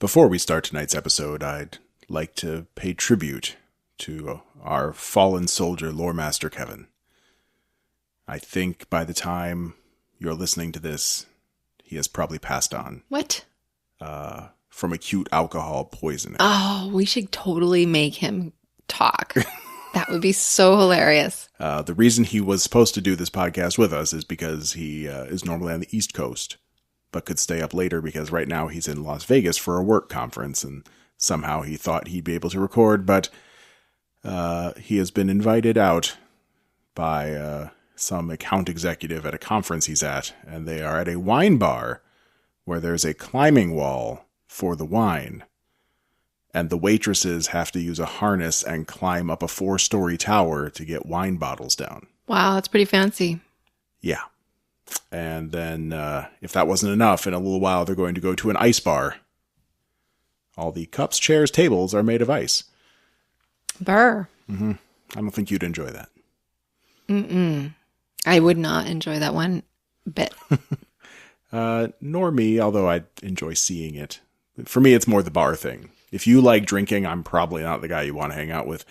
Before we start tonight's episode, I'd like to pay tribute to our fallen soldier, Lore Master Kevin. I think by the time you're listening to this, he has probably passed on. What? From acute alcohol poisoning. Oh, we should totally make him talk. That would be so hilarious. The reason he was supposed to do this podcast with us is because he is normally on the East Coast, but could stay up later because right now he's in Las Vegas for a work conference, and somehow he thought he'd be able to record, but he has been invited out by some account executive at a conference he's at, and they are at a wine bar where there's a climbing wall for the wine, and the waitresses have to use a harness and climb up a 4-story tower to get wine bottles down. Wow, that's pretty fancy. Yeah. And then, if that wasn't enough, in a little while, they're going to go to an ice bar. All the cups, chairs, tables are made of ice. Burr. Mm-hmm. I don't think you'd enjoy that. I would not enjoy that one bit. Nor me, although I enjoy seeing it. For me, it's more the bar thing. If you like drinking, I'm probably not the guy you want to hang out with.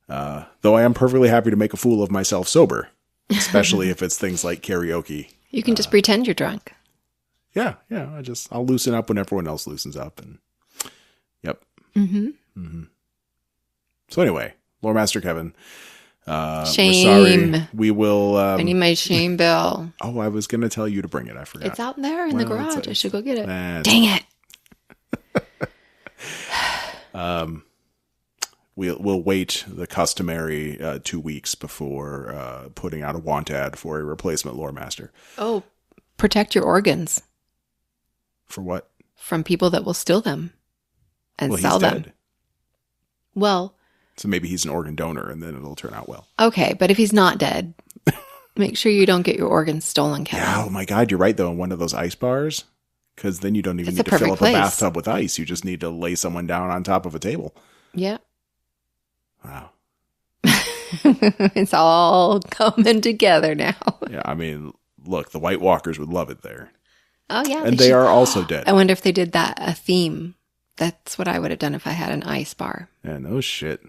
Though I am perfectly happy to make a fool of myself sober. Especially if it's things like karaoke. You can just pretend you're drunk. Yeah. I'll loosen up when everyone else loosens up. And yep. Mm-hmm. So anyway, Lore Master Kevin. Shame. We're sorry. We will. I need my shame bill. Oh, I was going to tell you to bring it. I forgot. It's out there in the garage. I should go get it. Dang it. We'll wait the customary 2 weeks before putting out a want ad for a replacement Lore Master. Oh, protect your organs. For what? From people that will steal them and sell he's them. Dead. Well. So maybe he's an organ donor and then it'll turn out well. Okay, but if he's not dead, make sure you don't get your organs stolen, Kevin. Yeah, oh my God, you're right though, in one of those ice bars. Because then you don't even It's need to fill up place. a bathtub with ice. You just need to lay someone down on top of a table. Yeah. Wow. It's all coming together now. Yeah, I mean, look, the White Walkers would love it there. Oh, yeah. And they are also dead. I wonder if they did that, a theme. That's what I would have done if I had an ice bar. Yeah, no shit.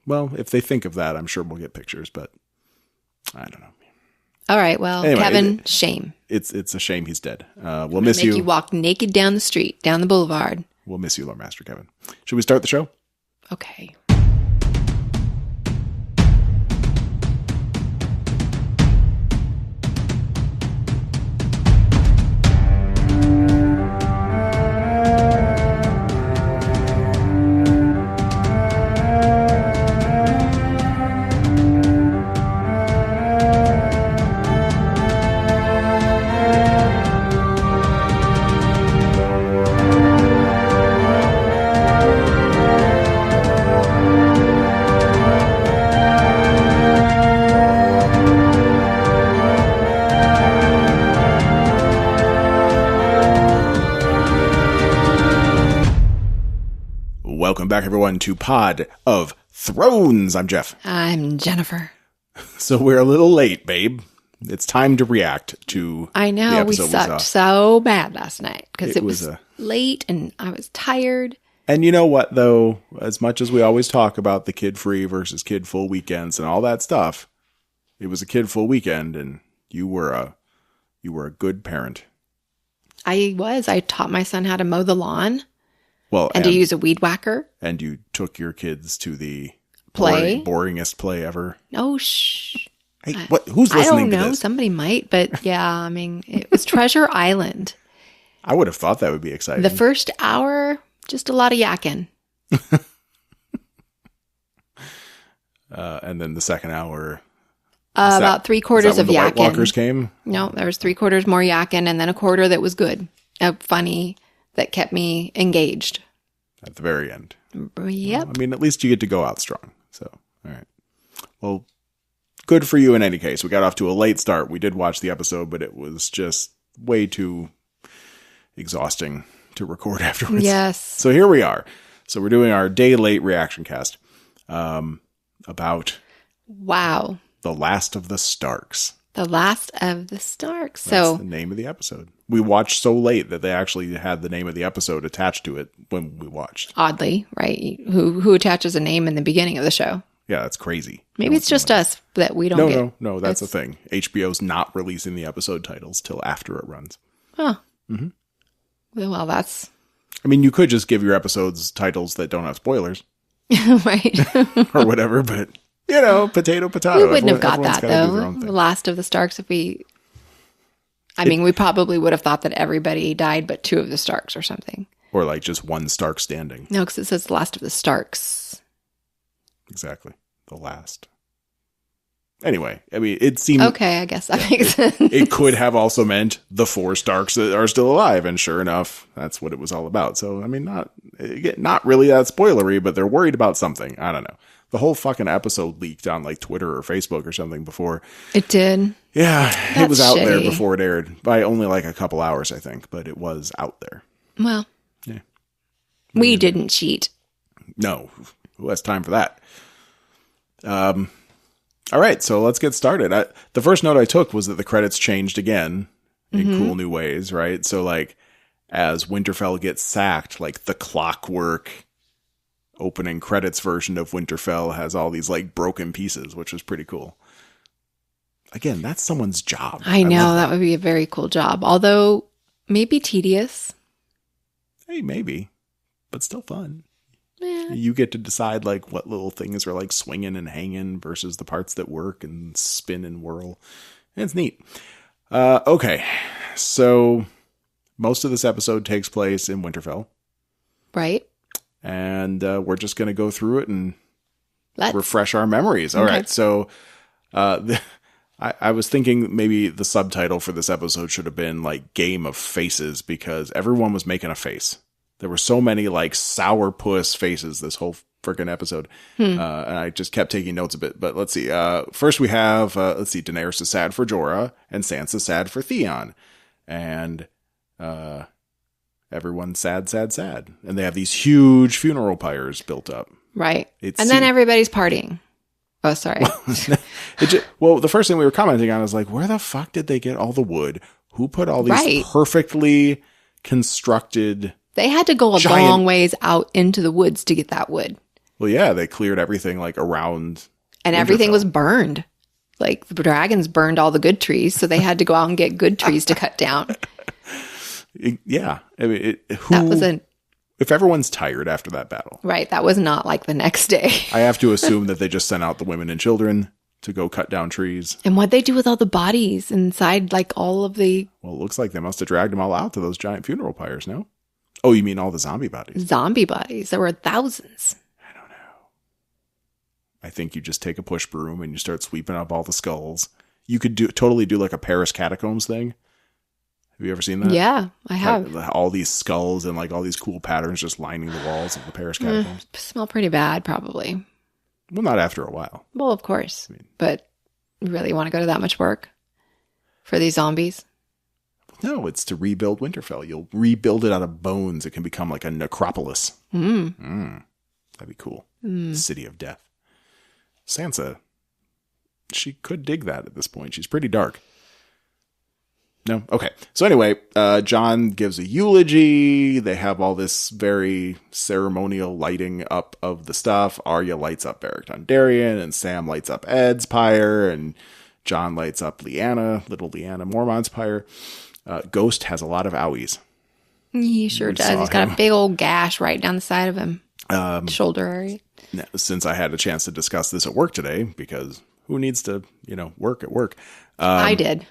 Well, if they think of that, I'm sure we'll get pictures, but I don't know. All right, well, anyway, Kevin, shame. It's a shame he's dead. We'll miss you. Make you walk naked down the street, down the boulevard. We'll miss you, Lore Master Kevin. Should we start the show? Okay. Welcome back, everyone, to Pod of Thrones. I'm Jeff. I'm Jennifer. So we're a little late, babe. It's time to react to I know, the we episode sucked so bad last night because it was late and I was tired. And you know what, though? As much as we always talk about the kid-free versus kid-full weekends and all that stuff, it was a kid-full weekend, and you were a good parent. I was. I taught my son how to mow the lawn. Well, and to use a weed whacker. And you took your kids to the boringest play ever. Oh, shh. Hey, what? Who's listening to this? I don't know. Somebody might, but yeah, I mean, it was Treasure Island. I would have thought that would be exciting. The first hour, just a lot of yakking. And then the second hour... about 3/4 of the yakking. White Walkers came? No, there was 3/4 more yakking, and then a quarter that was good. Funny, that kept me engaged. At the very end. Yep. Well, I mean, at least you get to go out strong. So, all right. Well, good for you in any case. We got off to a late start. We did watch the episode, but it was just way too exhausting to record afterwards. Yes. So here we are. So we're doing our day late reaction cast about... Wow. The Last of the Starks. The Last of the Starks. That's the name of the episode. we watched so late that they actually had the name of the episode attached to it when we watched. Oddly, right? Who attaches a name in the beginning of the show? Yeah, that's crazy. Maybe it's just us that we don't get. No, that's the thing. HBO's not releasing the episode titles till after it runs. Huh. Mm-hmm. Well, that's... I mean, you could just give your episodes titles that don't have spoilers. Right. Or whatever, but, potato. We wouldn't have got that, though. The Last of the Starks, we probably would have thought that everybody died but 2 of the Starks or something. Or like just one Stark standing. No, because it says the Last of the Starks. Exactly. The last. Anyway, I mean, it seemed... Okay, I guess that makes sense. It could have also meant the 4 Starks that are still alive, and sure enough, that's what it was all about. So, I mean, not really that spoilery, but they're worried about something. I don't know. The whole fucking episode leaked on like Twitter or Facebook or something before. It did? Yeah, That's it was out there shitty. before it aired. By only like a couple hours, I think, but it was out there. Well, yeah. We didn't cheat. No, who has time for that? All right, so let's get started. The first note I took was that the credits changed again in cool new ways, right? So, like, as Winterfell gets sacked, like, the Clockwork opening credits version of Winterfell has all these, like, broken pieces, which was pretty cool. Again, that's someone's job. I know, that would be a very cool job. Although, maybe tedious. Hey, maybe. But still fun. Yeah. You get to decide like what little things are like swinging and hanging versus the parts that work and spin and whirl. It's neat. Okay, so most of this episode takes place in Winterfell. Right. And we're just going to go through it and refresh our memories. All right, so I was thinking maybe the subtitle for this episode should have been like Game of Faces because everyone was making a face. There were so many like sourpuss faces this whole freaking episode. And I just kept taking notes of it. But let's see. First we have, Daenerys is sad for Jorah and Sansa's sad for Theon. And everyone's sad. And they have these huge funeral pyres built up. Right. Then everybody's partying. Oh, sorry. Well, the first thing we were commenting on is like, where the fuck did they get all the wood? Who put all these perfectly constructed... They had to go a long ways out into the woods to get that wood. Well, yeah, they cleared everything like around. And everything was burned. Like the dragons burned all the good trees, so they had to go out and get good trees to cut down. Yeah. I mean, if everyone's tired after that battle. Right. That was not like the next day. I have to assume that they just sent out the women and children to go cut down trees. And what'd they do with all the bodies inside like all of the... Well, it looks like they must have dragged them all out to those giant funeral pyres, no? Oh, you mean all the zombie bodies? Zombie bodies. There were thousands. I don't know. I think you just take a push broom and you start sweeping up all the skulls. You could totally do like a Paris catacombs thing. Have you ever seen that? Yeah, I have. All these skulls and like all these cool patterns just lining the walls of the Paris catacombs. Smell pretty bad, probably. Well, not after a while. Well, of course. But you really want to go to that much work for these zombies? No, it's to rebuild Winterfell. You'll rebuild it out of bones. It can become like a necropolis. That'd be cool. City of Death. Sansa, she could dig that at this point. She's pretty dark. No? Okay. So anyway, Jon gives a eulogy. They have all this very ceremonial lighting up of the stuff. Arya lights up Beric Dondarrion, and Sam lights up Ed's pyre, and Jon lights up little Lyanna Mormont's pyre. Ghost has a lot of owies. He sure does. He's got a big old gash right down the side of him. Shoulder area. Since I had a chance to discuss this at work today, because who needs to, work at work? I did.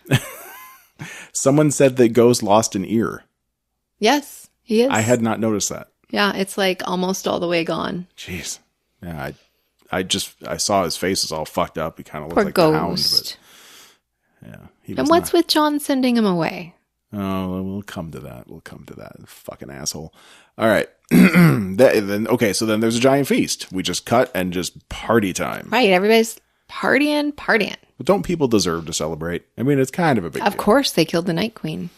Someone said that Ghost lost an ear. Yes, he is. I had not noticed that. Yeah, it's like almost all the way gone. Jeez. Yeah, I saw his face is all fucked up. He kind of looked Poor like Ghost. the Hound. But yeah. And what's with Jon sending him away? Oh, we'll come to that. Fucking asshole. All right. So then there's a giant feast. We just cut and just party time. Right. Everybody's partying. But don't people deserve to celebrate? I mean, it's kind of a big deal. Of course, they killed the Night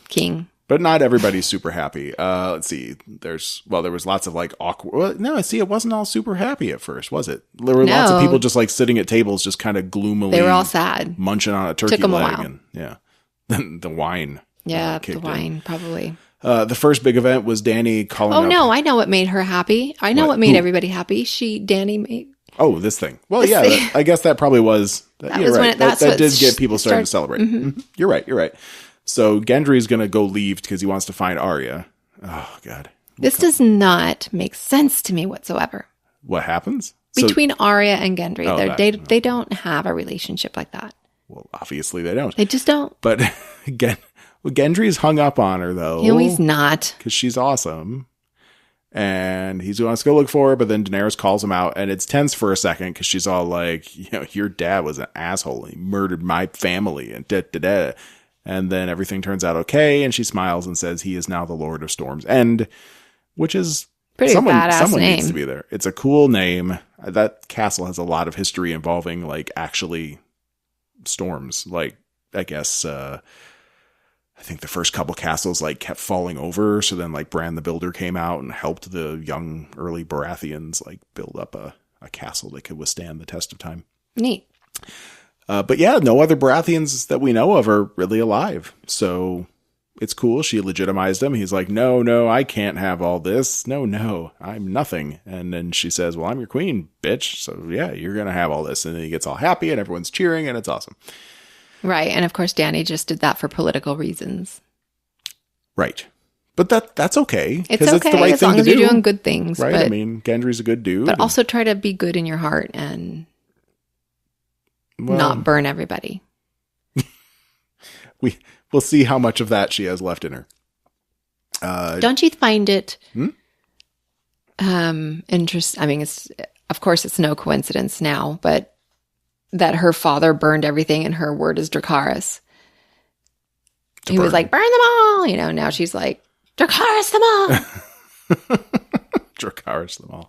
King. But not everybody's super happy. Let's see. There was lots of like awkward. Well, no, see, it wasn't all super happy at first, was it? There were lots of people just like sitting at tables, just kind of gloomily. They were all sad, munching on a turkey Took them leg, a while. and yeah, the wine. Yeah, the kicked in. wine, probably. The first big event was Dany calling up. Oh, no, I know what made her happy. I know what made everybody happy. Dany made... Oh, this thing. Well, yeah, I guess that probably was... That you're was right. when that's that what did get people starting to celebrate. Mm-hmm. You're right. So Gendry's going to go leave because he wants to find Arya. Oh, God. This does not make sense to me whatsoever. What happens? Between Arya and Gendry. Oh, they don't have a relationship like that. Well, obviously they don't. They just don't. But Gendry's hung up on her, though. No, he's not. Because she's awesome. And he wants to go look for her, but then Daenerys calls him out, and it's tense for a second because she's all like, your dad was an asshole. He murdered my family, and da-da-da. And then everything turns out okay, and she smiles and says he is now the Lord of Storm's End, which is pretty badass someone name. needs to be there. It's a cool name. That castle has a lot of history involving, like, actually storms. Like, I guess... I think the first couple castles like kept falling over. So then like Bran the Builder came out and helped the young early Baratheons like build up a castle that could withstand the test of time. Neat. But yeah, no other Baratheons that we know of are really alive. So it's cool. She legitimized him. He's like, no, I can't have all this. No, I'm nothing. And then she says, well, I'm your queen, bitch. So yeah, you're going to have all this. And then he gets all happy and everyone's cheering and it's awesome. Right. And of course, Dany just did that for political reasons. Right. But that's okay. It's okay it's the right as thing long to as do. you're doing good things. Right. But, I mean, Gendry's a good dude. But also try to be good in your heart and not burn everybody. We'll see how much of that she has left in her. Don't you find it interesting? I mean, of course, it's no coincidence now, but that her father burned everything and her word is Dracarys. He was like, burn them all. Now she's like, Dracarys them all. Dracarys them all.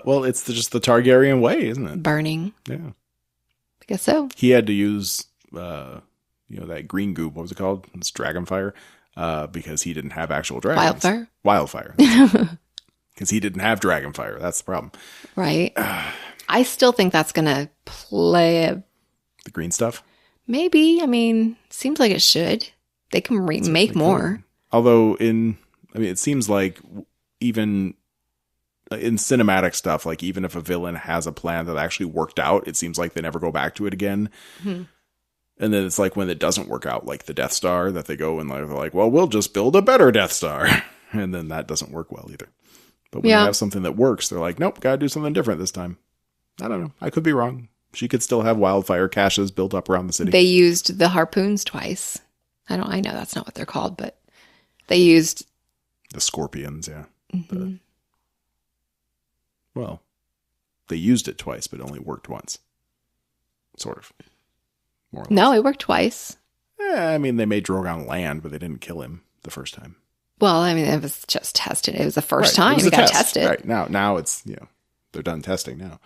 Well, it's just the Targaryen way, isn't it? Burning. Yeah. I guess so. He had to use, that green goop. What was it called? It's Dragonfire. Because he didn't have actual dragons. Wildfire. Because he didn't have Dragonfire. That's the problem. Right. I still think that's going to play the green stuff? Maybe. I mean, seems like it should. They can make more. Cool. Although it seems like even in cinematic stuff, like even if a villain has a plan that actually worked out, it seems like they never go back to it again. Mm-hmm. And then it's like when it doesn't work out, like the Death Star, that they go and they're like, well, we'll just build a better Death Star. And then that doesn't work well either. But when you have something that works, they're like, nope, gotta do something different this time. I don't know. I could be wrong. She could still have wildfire caches built up around the city. They used the harpoons twice. I know that's not what they're called, but they used... The scorpions, yeah. Mm-hmm. They used it twice, but it only worked once. Sort of. More or less. No, it worked twice. They made Drogon land, but they didn't kill him the first time. Well, it was just tested. It was the first time we got tested. Right, now it's, they're done testing now.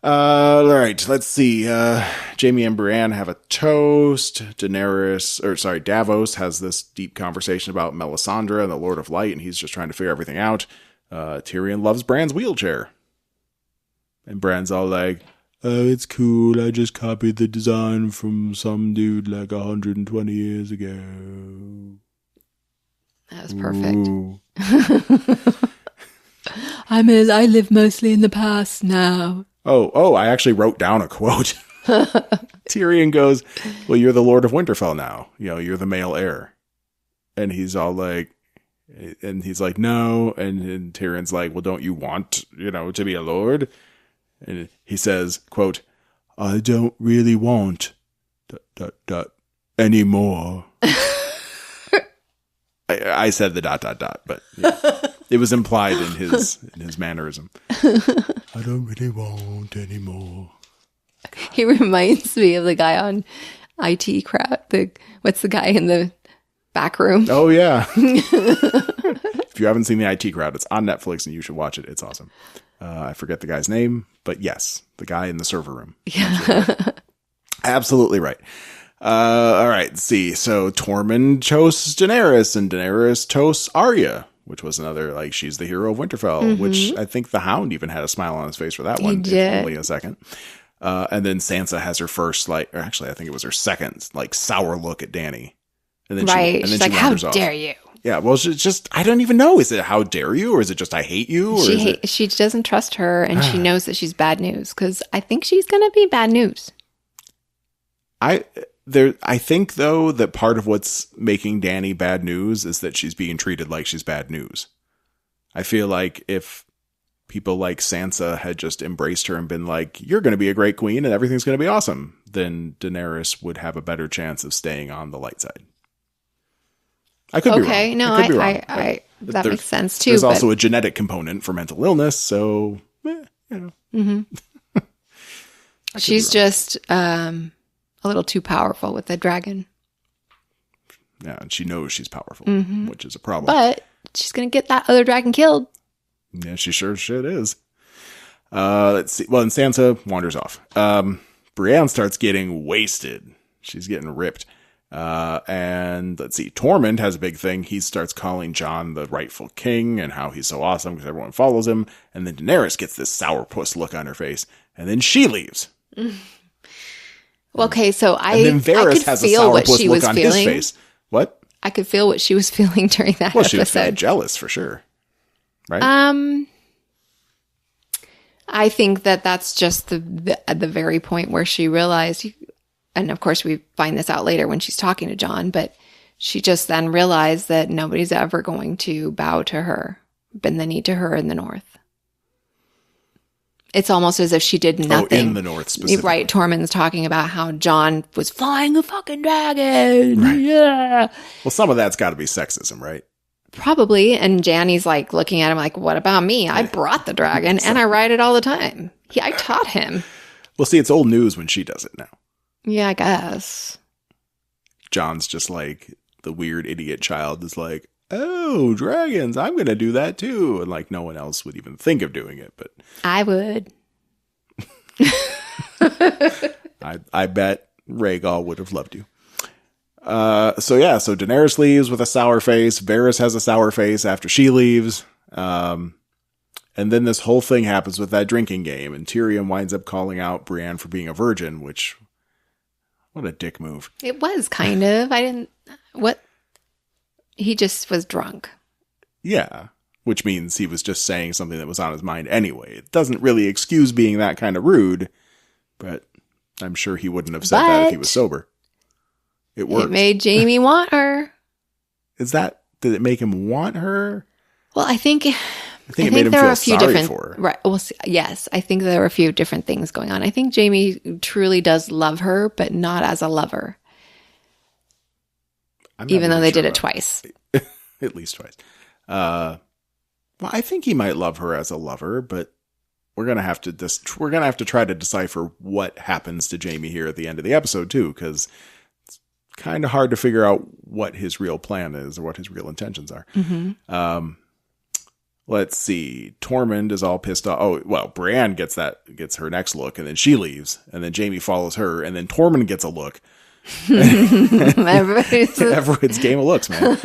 All right, let's see. Jaime and Brienne have a toast. Davos has this deep conversation about Melisandre and the Lord of Light, and he's just trying to figure everything out. Tyrion loves Bran's wheelchair. And Bran's all like, oh, it's cool. I just copied the design from some dude like 120 years ago. That was perfect. I live mostly in the past now. Oh, I actually wrote down a quote. Tyrion goes, well, you're the Lord of Winterfell now. You're the male heir. And he's all like, no. And Tyrion's like, well, don't you want, to be a lord? And he says, quote, I don't really want ... anymore. I said the ... but it was implied in his mannerism. I don't really want anymore. He reminds me of the guy on IT Crowd. What's the guy in the back room? Oh, yeah. If you haven't seen the IT Crowd, it's on Netflix and you should watch it. It's awesome. I forget the guy's name, but yes, the guy in the server room. Yeah. Absolutely right. All right, let's see. So Tormund chose Daenerys and Daenerys chose Arya, which was another, she's the hero of Winterfell, which I think the Hound even had a smile on his face for that one. He did. Only a second. And then Sansa has her first, actually, I think it was her second, sour look at Dany. And then she's like, how dare you? Yeah, well, it's just, I don't even know. Is it how dare you? Or is it just I hate you? Or she doesn't trust her, and she knows that she's bad news, because I think she's going to be bad news. I think, though, that part of what's making Dany bad news is that she's being treated like she's bad news. I feel like if people like Sansa had just embraced her and been like, you're going to be a great queen and everything's going to be awesome, then Daenerys would have a better chance of staying on the light side. I could be wrong. Okay, no, that makes sense too. There's also a genetic component for mental illness, so, Mm-hmm. She's just a little too powerful with the dragon. Yeah, and she knows she's powerful, which is a problem. But she's going to get that other dragon killed. Yeah, she sure shit is. Let's see. Well, and Sansa wanders off. Brienne starts getting wasted. She's getting ripped. And let's see, Tormund has a big thing. He starts calling Jon the rightful king and how he's so awesome because everyone follows him. And then Daenerys gets this sourpuss look on her face. And then she leaves. Well, okay, so and then Varys has a sourpuss look on his face. What? I could feel what she was feeling during that episode. Well, she was feeling jealous for sure. Right? I think that's just the very point where she realized, and of course we find this out later when she's talking to Jon, but she just then realized that nobody's ever going to bow to her, bend the knee to her in the North. It's almost as if she did nothing. Oh, in the North specifically. Right, Tormund's talking about how Jon was flying a fucking dragon. Right. Yeah. Well, some of that's got to be sexism, right? Probably. And Janny's like looking at him like, what about me? I brought the dragon and I ride it all the time. I taught him. Well, see, it's old news when she does it now. Yeah, I guess. Jon's just like the weird idiot child is like, oh, dragons, I'm going to do that too. And like no one else would even think of doing it, but I would. I bet Rhaegal would have loved you. So Daenerys leaves with a sour face. Varys has a sour face after she leaves. And then this whole thing happens with that drinking game, and Tyrion winds up calling out Brienne for being a virgin, which, what a dick move. It was kind of. He just was drunk. Yeah, which means he was just saying something that was on his mind anyway. It doesn't really excuse being that kind of rude, but I'm sure he wouldn't have said that if he was sober. It worked. It made Jaime want her. Did it make him want her? Well, I think it made him feel sorry for her. Right. Well, yes, I think there were a few different things going on. I think Jaime truly does love her, but not as a lover. Even though they did it twice. At least twice. Well, I think he might love her as a lover, but we're gonna have to try to decipher what happens to Jaime here at the end of the episode too, because it's kind of hard to figure out what his real plan is or what his real intentions are. Mm-hmm. Let's see. Tormund is all pissed off. Oh, well, Brienne gets her next look, and then she leaves, and then Jaime follows her, and then Tormund gets a look. Everyone's game of looks, man.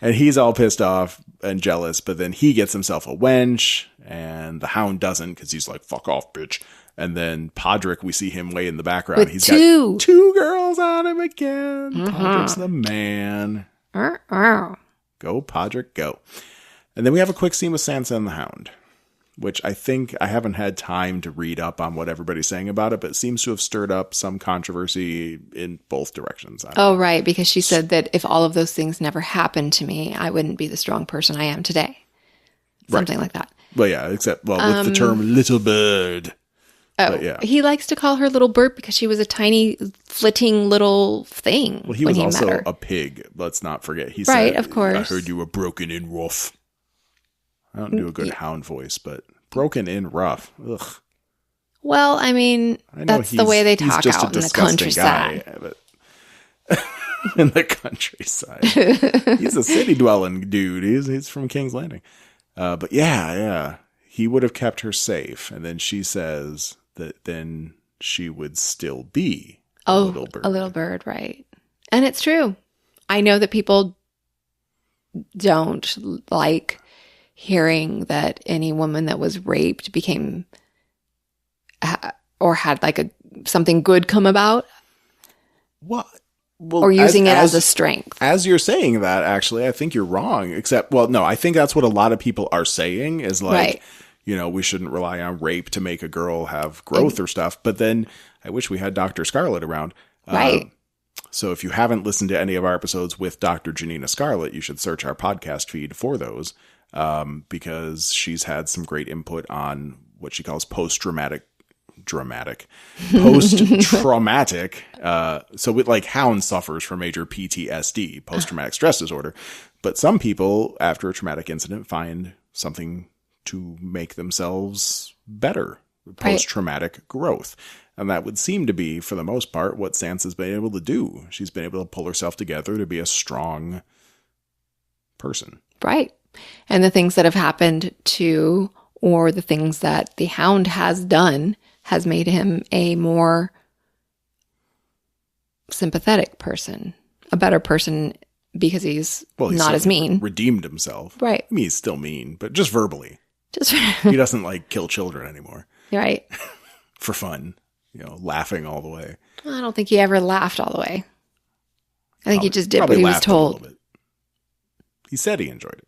And he's all pissed off and jealous, but then he gets himself a wench, and the Hound doesn't, because he's like, fuck off, bitch. And then Podrick, we see him way in the background. He's got two girls on him again. Podrick's the man. Go, Podrick, go. And then we have a quick scene with Sansa and the Hound, which I think I haven't had time to read up on what everybody's saying about it, but it seems to have stirred up some controversy in both directions. Oh, right, because she said that if all of those things never happened to me, I wouldn't be the strong person I am today. Something like that. Well, yeah, with the term little bird. Oh, yeah. He likes to call her little bird because she was a tiny, flitting little thing. Well, he was also a pig. Let's not forget. He said, of course. I heard you were broken in rough. I don't do a good hound voice, but broken in rough. Ugh. Well, I mean, that's the way they talk out in the countryside. In the countryside. He's a city dwelling dude. He's from King's Landing. But yeah. He would have kept her safe. And then she says that then she would still be a little bird. A little bird, right. And it's true. I know that people don't like hearing that any woman that was raped became or had like something good come about. What? Well, or using it as a strength. As you're saying that, actually, I think you're wrong. Except, well, no, I think that's what a lot of people are saying is like, Right. you know, we shouldn't rely on rape to make a girl have growth or stuff. But then I wish we had Dr. Scarlet around. Right. So if you haven't listened to any of our episodes with Dr. Janina Scarlet, you should search our podcast feed for those, because she's had some great input on what she calls post-traumatic. So with like Hound suffers from major PTSD, post-traumatic stress disorder. But some people, after a traumatic incident, find something to make themselves better, post-traumatic growth. And that would seem to be, for the most part, what Sansa's been able to do. She's been able to pull herself together to be a strong person. Right. And the things that have happened to, or the things that the Hound has done, has made him a more sympathetic person, a better person because he's not as mean. Redeemed himself. Right. I mean, he's still mean, but just verbally. Just he doesn't like kill children anymore. Right. For fun. You know, laughing all the way. I don't think he ever laughed all the way. I think he just did what he was told. He said he enjoyed it.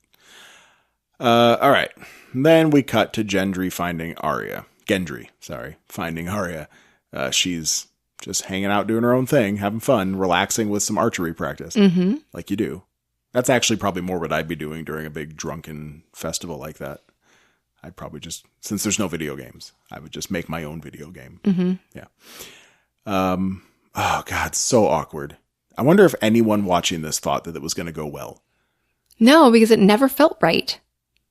All right. Then we cut to Gendry finding Arya. Finding Arya. She's just hanging out, doing her own thing, having fun, relaxing with some archery practice. Mm-hmm. Like you do. That's actually probably more what I'd be doing during a big drunken festival like that. I'd probably just, since there's no video games, I would just make my own video game. Mm-hmm. Yeah. Oh, God, so awkward. I wonder if anyone watching this thought that it was going to go well. No, because it never felt right.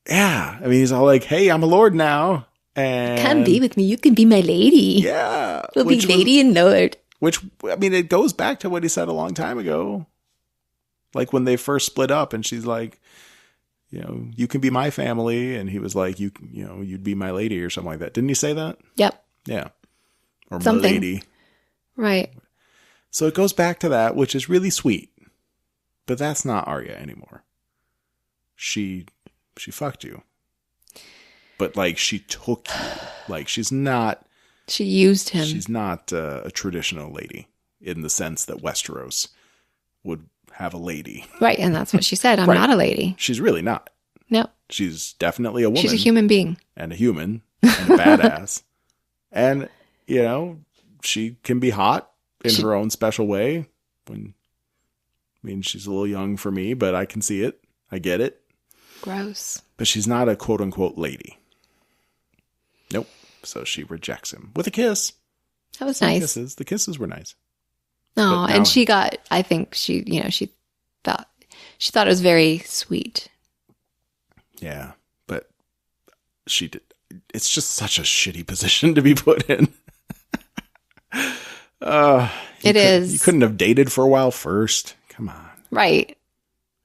Yeah. I mean, he's all like, hey, I'm a lord now. And come be with me. You can be my lady. Yeah. We'll be lady and lord. Which, I mean, it goes back to what he said a long time ago. Like when they first split up and she's like, you know, you can be my family. And he was like, you know, you'd be my lady or something like that. Didn't he say that? Yep. Yeah. Or something. My lady. Right. So it goes back to that, which is really sweet. But that's not Arya anymore. She fucked you. But like she took you. Like she's not. She used him. She's not a traditional lady in the sense that Westeros would have a lady. Right. And that's what she said. I'm not a lady. She's really not. No. She's definitely a woman. She's a human being. And a human. And a badass. And, you know, she can be hot in her own special way. I mean, she's a little young for me, but I can see it. I get it. Gross. But she's not a quote unquote lady. Nope. So she rejects him with a kiss. That was nice. The kisses were nice. No, and she got, I think she thought it was very sweet. Yeah, but she did. It's just such a shitty position to be put in. It is. You couldn't have dated for a while first. Come on. Right.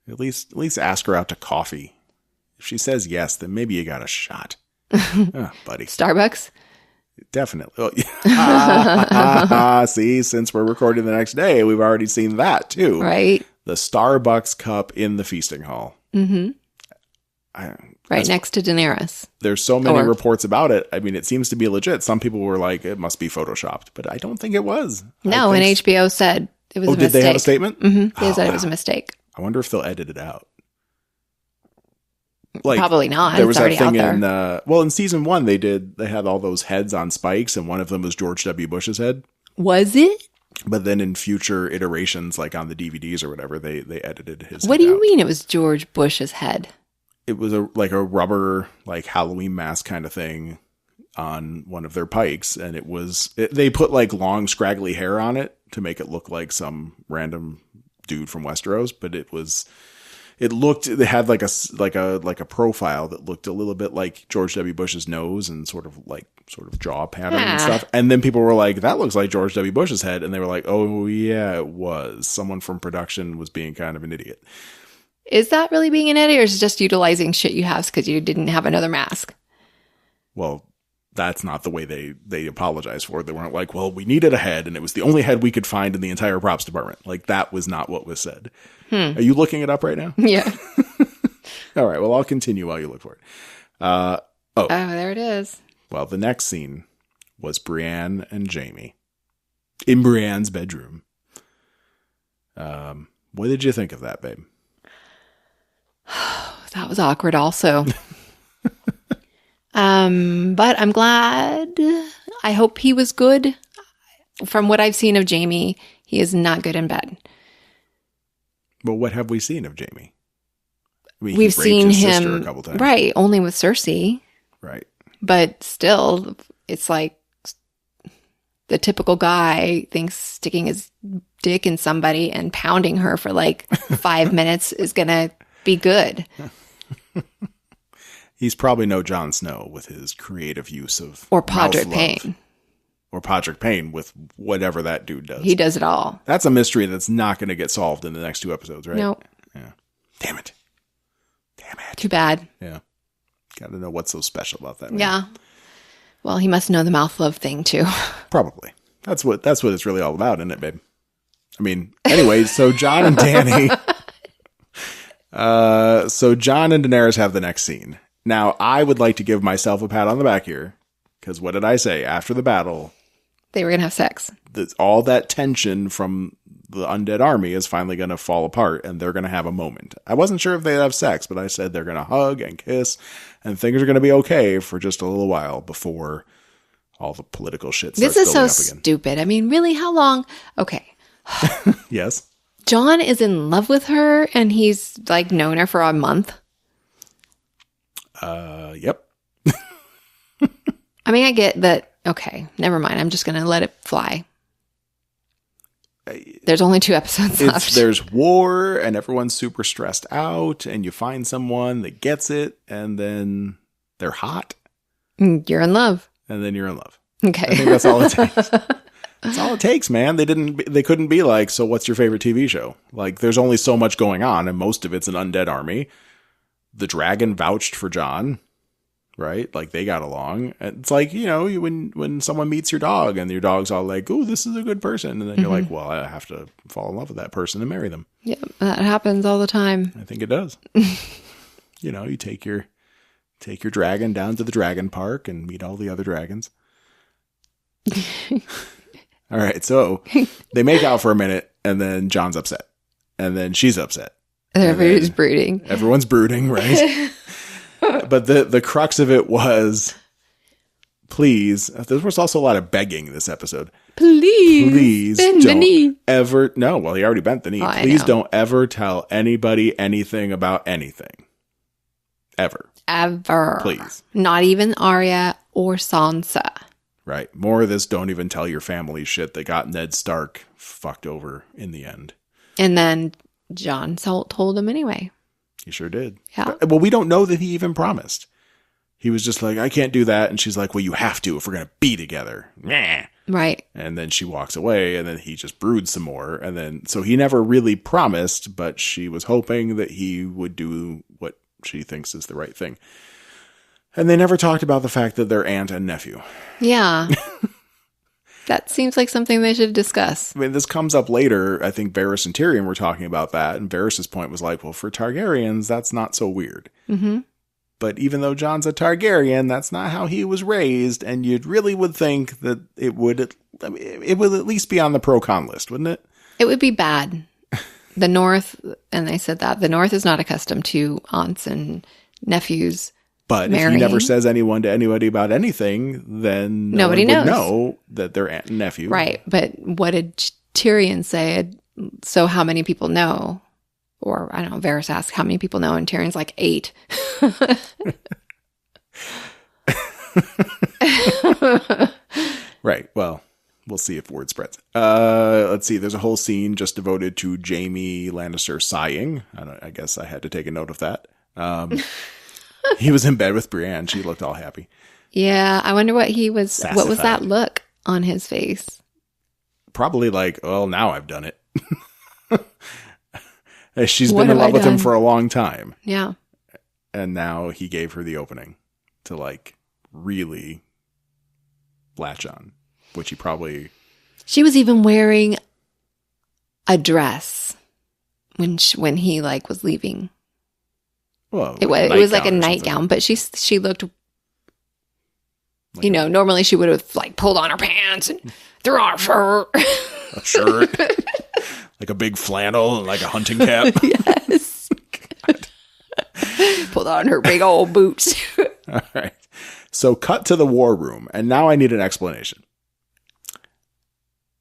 At least ask her out to coffee. If she says yes, then maybe you got a shot. Buddy. Starbucks? Definitely. See, since we're recording the next day, we've already seen that too. Right. The Starbucks cup in the feasting hall. Mm-hmm. Right next to Daenerys. There's so many reports about it. I mean, it seems to be legit. Some people were like, it must be photoshopped, but I don't think it was. No, and HBO said it was a mistake. Did they have a statement? Mm-hmm. They said it was a mistake. I wonder if they'll edit it out. Probably not. There was it's that thing in in season 1 they had all those heads on spikes, and one of them was George W. Bush's head. Was it? But then in future iterations, like on the DVDs or whatever, they edited his What head do you out. mean it was George Bush's head? It was a rubber like Halloween mask kind of thing on one of their pikes, and they put like long scraggly hair on it to make it look like some random dude from Westeros, but it had like a profile that looked a little bit like George W. Bush's nose and sort of jaw pattern and stuff. And then people were like, that looks like George W. Bush's head. And they were like, oh yeah, it was. Someone from production was being kind of an idiot. Is that really being an idiot, or is it just utilizing shit you have because you didn't have another mask? Well, that's not the way they apologized for it. They weren't like, well, we needed a head and it was the only head we could find in the entire props department. Like that was not what was said. Are you looking it up right now? Yeah. All right. Well, I'll continue while you look for it. Oh, there it is. Well, the next scene was Brienne and Jaime in Brienne's bedroom. What did you think of that, babe? That was awkward also. But I'm glad. I hope he was good. From what I've seen of Jamie, he is not good in bed. Well, what have we seen of Jamie? I mean, We've seen his him sister a couple times. Right, only with Cersei. Right. But still, it's like the typical guy thinks sticking his dick in somebody and pounding her for like 5 minutes is going to be good. He's probably no Jon Snow with his creative use of or Podrick Payne. Or Podrick Payne with whatever that dude does. He does it all. That's a mystery that's not going to get solved in the next 2 episodes, right? Nope. Yeah. Damn it. Too bad. Yeah. Got to know what's so special about that man. Yeah. Well, he must know the mouth love thing too. Probably. That's what it's really all about, isn't it, babe? I mean, anyway, so Jon and Dany. So Jon and Daenerys have the next scene. Now, I would like to give myself a pat on the back here, because what did I say? After the battle, they were going to have sex. All that tension from the undead army is finally going to fall apart, and they're going to have a moment. I wasn't sure if they'd have sex, but I said they're going to hug and kiss, and things are going to be okay for just a little while before all the political shit starts building up again. This is so stupid. I mean, really, how long? Okay. Yes. Jon is in love with her, and he's like known her for a month. Yep. I mean, I get that. Okay, never mind. I'm just going to let it fly. There's only 2 episodes left. There's war, and everyone's super stressed out, and you find someone that gets it, and then they're hot. You're in love. And then you're in love. Okay. I think that's all it takes. That's all it takes, man. They couldn't be like, so what's your favorite TV show? Like, there's only so much going on, and most of it's an undead army. The dragon vouched for Jon, right? Like, they got along. It's like, when someone meets your dog, and your dog's all like, oh, this is a good person. And then you're like, well, I have to fall in love with that person and marry them. Yeah, that happens all the time. I think it does. You take your dragon down to the dragon park and meet all the other dragons. All right, so they make out for a minute, and then Jon's upset, and then she's upset. Everybody's brooding. Everyone's brooding, right? But the crux of it was, please. There was also a lot of begging this episode. Please bend the knee. Ever. No, well, he already bent the knee. Oh, please don't ever tell anybody anything about anything. Ever. Please. Not even Arya or Sansa. Right. More of this don't even tell your family shit that got Ned Stark fucked over in the end. And then Jon told him anyway. He sure did. Yeah. Well, we don't know that he even promised. He was just like, I can't do that. And she's like, well, you have to if we're going to be together. Nah. Right. And then she walks away, and then he just broods some more. And then, so he never really promised, but she was hoping that he would do what she thinks is the right thing. And they never talked about the fact that they're aunt and nephew. Yeah. That seems like something they should discuss. I mean, this comes up later. I think Varys and Tyrion were talking about that. And Varys' point was like, well, for Targaryens, that's not so weird. Mm-hmm. But even though Jon's a Targaryen, that's not how he was raised. And you really would think that it would at least be on the pro-con list, wouldn't it? It would be bad. The North, and they said that, the North is not accustomed to aunts and nephews. But marrying. If he never says to anybody about anything, then nobody knows. Would know that they're aunt and nephew. Right. But what did Tyrion say? So how many people know? Or I don't know, Varys asked how many people know, and Tyrion's like 8. Right. Well, we'll see if word spreads. Let's see. There's a whole scene just devoted to Jaime Lannister sighing. I guess I had to take a note of that. He was in bed with Brienne. She looked all happy. Yeah. I wonder what he was. Sassified. What was that look on his face? Probably like, well, now I've done it. She's been in love with him for a long time. Yeah. And now he gave her the opening to like really latch on, which he probably. She was even wearing a dress when he like was leaving. Well, it was like a nightgown, but she looked, like normally she would have like pulled on her pants and threw on her shirt. A shirt. Like a big flannel and like a hunting cap. Yes. Pulled on her big old boots. All right. So cut to the war room. And now I need an explanation.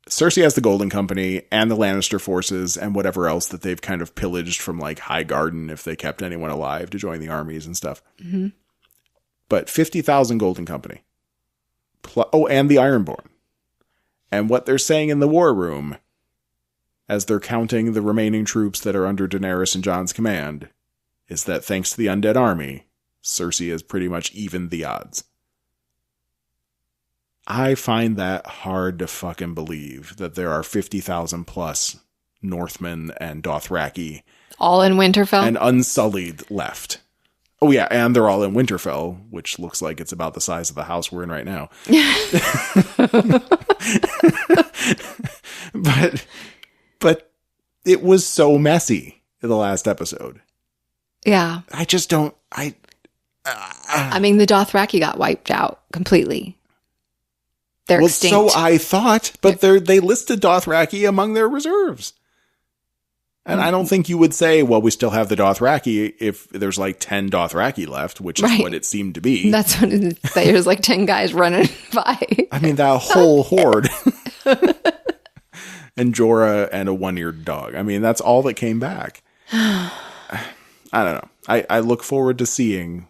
Cersei has the Golden Company and the Lannister forces and whatever else that they've kind of pillaged from like High Garden if they kept anyone alive to join the armies and stuff. Mm-hmm. But 50,000 Golden Company. And the Ironborn. And what they're saying in the war room, as they're counting the remaining troops that are under Daenerys and Jon's command, is that thanks to the undead army, Cersei has pretty much evened the odds. I find that hard to fucking believe that there are 50,000 plus Northmen and Dothraki. All in Winterfell? And Unsullied left. Oh yeah, and they're all in Winterfell, which looks like it's about the size of the house we're in right now. But it was so messy in the last episode. Yeah. I just don't... I mean, the Dothraki got wiped out completely. They're extinct. So I thought, but they listed Dothraki among their reserves. And I don't think you would say, well, we still have the Dothraki if there's like 10 Dothraki left, which is what it seemed to be. That's what it is. There's like 10 guys running by. I mean, that whole horde. And Jorah and a one-eared dog. I mean, that's all that came back. I don't know. I look forward to seeing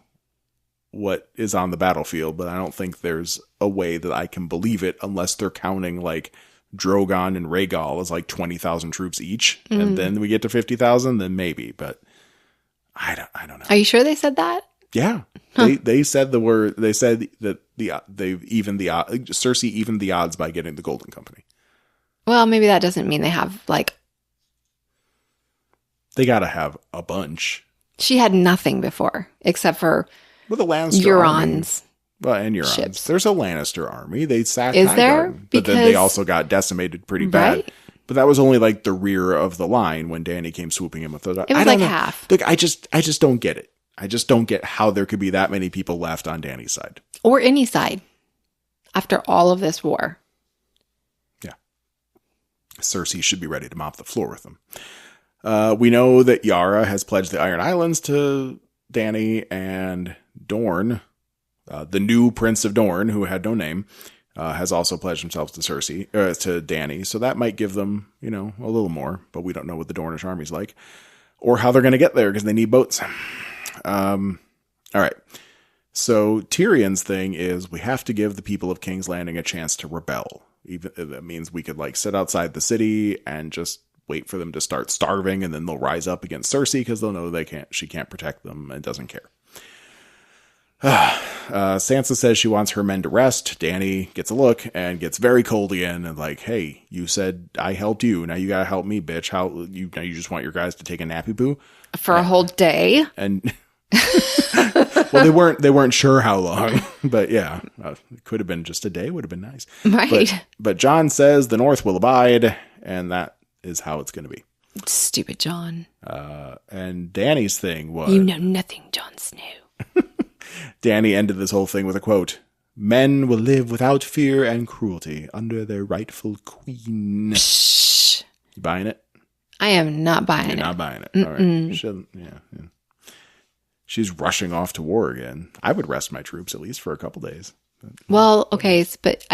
what is on the battlefield, but I don't think there's a way that I can believe it unless they're counting like Drogon and Rhaegal as like 20,000 troops each, and then we get to 50,000, then maybe, but I don't know. Are you sure they said that? Yeah. Huh. They said the word, they said that they've evened Cersei evened the odds by getting the Golden Company. Well, maybe that doesn't mean they have like... They gotta have a bunch. She had nothing before, except for with a Lannister Eurons. Well, and Eurons. Ships. There's a Lannister army. They sacked Is there? But then they also got decimated pretty bad. Right? But that was only like the rear of the line when Dany came swooping in with those. It was like half. Look, I just don't get it. I just don't get how there could be that many people left on Dany's side. Or any side. After all of this war. Yeah. Cersei should be ready to mop the floor with them. We know that Yara has pledged the Iron Islands to Dany, and Dorne, the new Prince of Dorne, who had no name, has also pledged himself to to Dany. So that might give them, a little more, but we don't know what the Dornish army's like or how they're going to get there because they need boats. All right. So Tyrion's thing is we have to give the people of King's Landing a chance to rebel. Even that means we could like sit outside the city and just wait for them to start starving, and then they'll rise up against Cersei because they'll know she can't protect them and doesn't care. Sansa says she wants her men to rest. Dany gets a look and gets very cold again and like, hey, you said I helped you. Now you gotta help me, bitch. Now you just want your guys to take a nappy poo? For a whole day? And well, they weren't sure how long, but yeah, it could have been just a day. Would have been nice. Right. But Jon says the North will abide, and that is how it's going to be. Stupid Jon. And Dany's thing was... You know nothing, Jon Snow. Dany ended this whole thing with a quote. Men will live without fear and cruelty under their rightful queen. Psh. You buying it? I am not buying it. You're not buying it. All right. Yeah. She's rushing off to war again. I would rest my troops at least for a couple days. Well, okay, but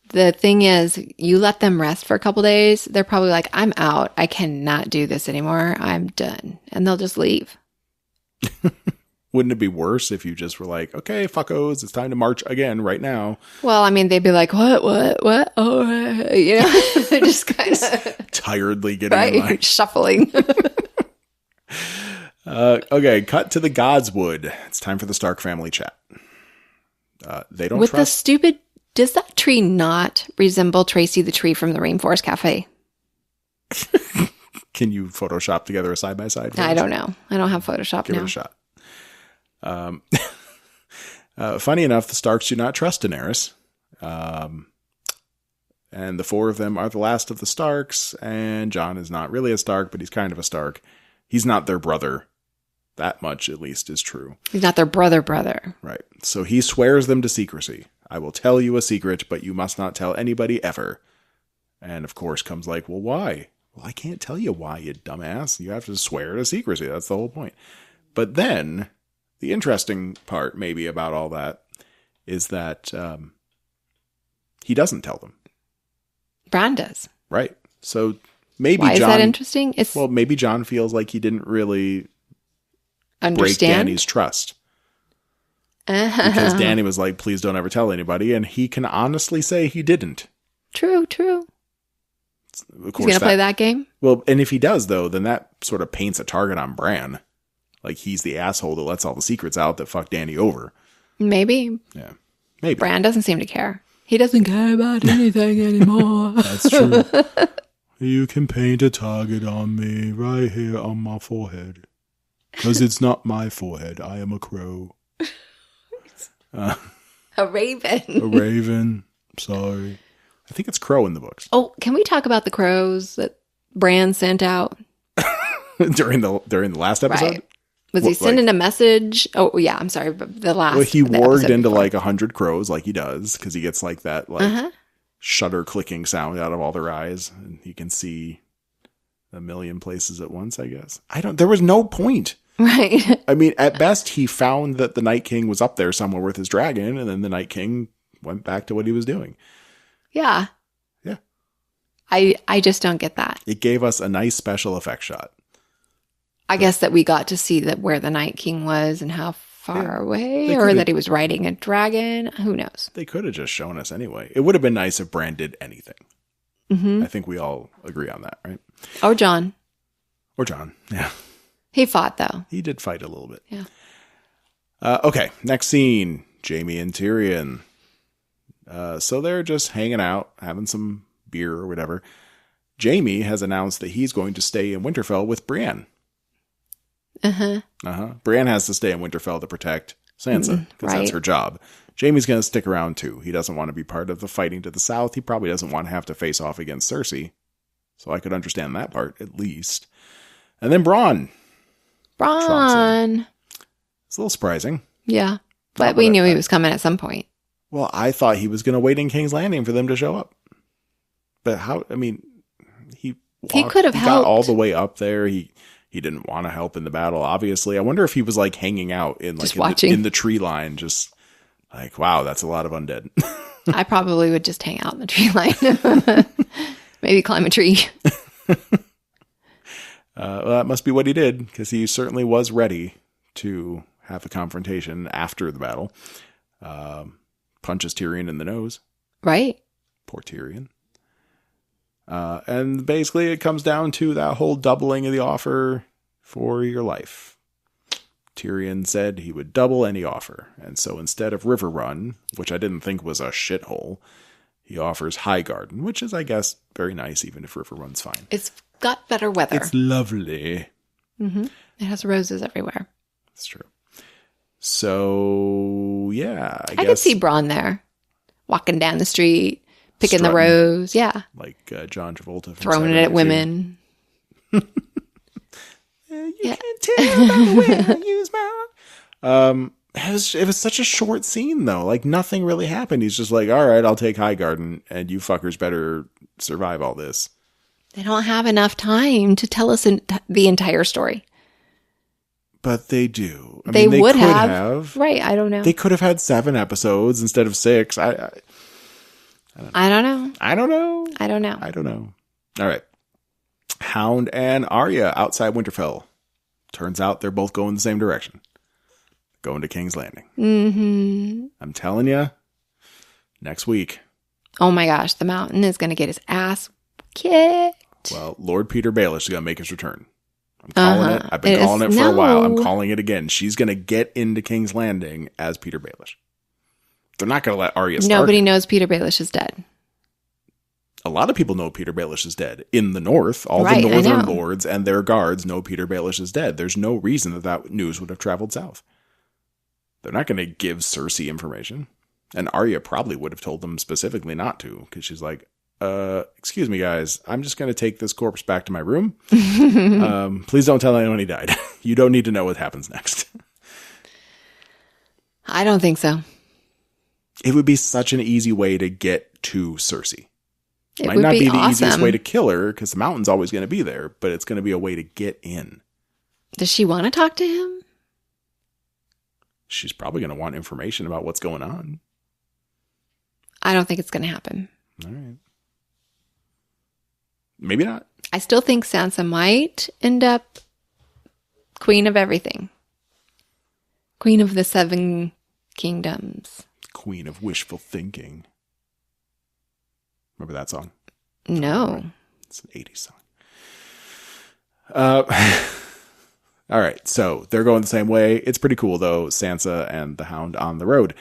the thing is, you let them rest for a couple days, they're probably like, I'm out. I cannot do this anymore. I'm done. And they'll just leave. Wouldn't it be worse if you just were like, okay, fuckos, it's time to march again right now? Well, I mean, they'd be like, what? Oh, they're just kind of... tiredly getting in line. Shuffling. Okay, cut to the Godswood. It's time for the Stark family chat. They don't With trust... the stupid... Does that tree not resemble Tracy the tree from the Rainforest Cafe? Can you Photoshop together a side-by-side? I don't know. I don't have Photoshop now. Give it a shot. Funny enough, the Starks do not trust Daenerys. And the four of them are the last of the Starks, and Jon is not really a Stark, but he's kind of a Stark. He's not their brother. That much, at least, is true. He's not their brother. Right. So he swears them to secrecy. I will tell you a secret, but you must not tell anybody ever. And of course comes like, well, why? Well, I can't tell you why, you dumbass. You have to swear to secrecy. That's the whole point. But then, the interesting part maybe about all that is that he doesn't tell them. Bran does. Right. So maybe Why John... is that interesting? Well, maybe John feels like he didn't really understand break Dany's trust. Because Dany was like, please don't ever tell anybody. And he can honestly say he didn't. True. Of course, He's going to play that game? Well, and if he does, though, then that sort of paints a target on Bran. Like, he's the asshole that lets all the secrets out that fuck Dany over. Maybe. Yeah. Maybe. Bran doesn't seem to care. He doesn't care about anything anymore. That's true. You can paint a target on me right here on my forehead. Because it's not my forehead. I am a crow. A raven. A raven. Sorry. I think it's crow in the books. Oh, can we talk about the crows that Bran sent out? during the last episode? Right. Was he sending a message? Oh, yeah, I'm sorry. But the last. Well, he warged into like 100 crows like he does because he gets like that shutter clicking sound out of all their eyes. And he can see a million places at once, I guess. There was no point. Right. I mean, at best, he found that the Night King was up there somewhere with his dragon. And then the Night King went back to what he was doing. Yeah. Yeah. I just don't get that. It gave us a nice special effect shot. I guess that we got to see that where the Night King was and how far away, or that he was riding a dragon. Who knows? They could have just shown us anyway. It would have been nice if Bran did anything. Mm-hmm. I think we all agree on that, right? Or Jon. Yeah. He fought, though. He did fight a little bit. Yeah. Okay, next scene. Jaime and Tyrion. So they're just hanging out, having some beer or whatever. Jaime has announced that he's going to stay in Winterfell with Brienne. Brienne has to stay in Winterfell to protect Sansa, because that's her job. Jaime's going to stick around too. He doesn't want to be part of the fighting to the south. He probably doesn't want to have to face off against Cersei. So I could understand that part, at least. And then Bronn. It's a little surprising. Yeah. But we knew he was coming at some point. Well, I thought he was going to wait in King's Landing for them to show up. But how, I mean, he could have helped. Got all the way up there. He didn't want to help in the battle, obviously. I wonder if he was like hanging out in like in the tree line, just like, wow, that's a lot of undead. I probably would just hang out in the tree line. Maybe climb a tree. Well, that must be what he did, because he certainly was ready to have a confrontation after the battle. Punches Tyrion in the nose. Right. Poor Tyrion. And basically it comes down to that whole doubling of the offer for your life. Tyrion said he would double any offer. And so instead of River Run, which I didn't think was a shithole, he offers Highgarden, which is, I guess, very nice, even if River Run's fine. It's got better weather. It's lovely. Mm-hmm. It has roses everywhere. That's true. So, yeah, I guess. I could see Bronn there, walking down the street, picking the rose. Yeah. Like John Travolta. Throwing it at women. You can't tell by the way I use my... It was such a short scene, though. Like, nothing really happened. He's just like, all right, I'll take Highgarden, and you fuckers better survive all this. They don't have enough time to tell us the entire story. But they do. They would have. Right, I don't know. They could have had 7 episodes instead of 6. I don't know. All right. Hound and Arya outside Winterfell. Turns out they're both going the same direction. Going to King's Landing. Mm-hmm. I'm telling you, next week. Oh my gosh, the Mountain is going to get his ass kicked. Well, Lord Peter Baelish is going to make his return. I'm calling it. I've been calling it for a while. I'm calling it again. She's going to get into King's Landing as Peter Baelish. They're not going to let Arya start. Nobody knows Peter Baelish is dead. A lot of people know Peter Baelish is dead. In the North, all the Northern lords and their guards know Peter Baelish is dead. There's no reason that news would have traveled south. They're not going to give Cersei information. And Arya probably would have told them specifically not to, because she's like, excuse me, guys, I'm just going to take this corpse back to my room. Please don't tell anyone he died. You don't need to know what happens next. I don't think so. It would be such an easy way to get to Cersei. It Might would not be the awesome. easiest way to kill her because the mountain's always going to be there, but it's going to be a way to get in. Does she want to talk to him? She's probably going to want information about what's going on. I don't think it's going to happen. All right. Maybe not. I still think Sansa might end up queen of everything. Queen of the 7 kingdoms. Queen of wishful thinking. Remember that song? No. It's an 80s song. All right, so they're going the same way. It's pretty cool, though, Sansa and the Hound on the road.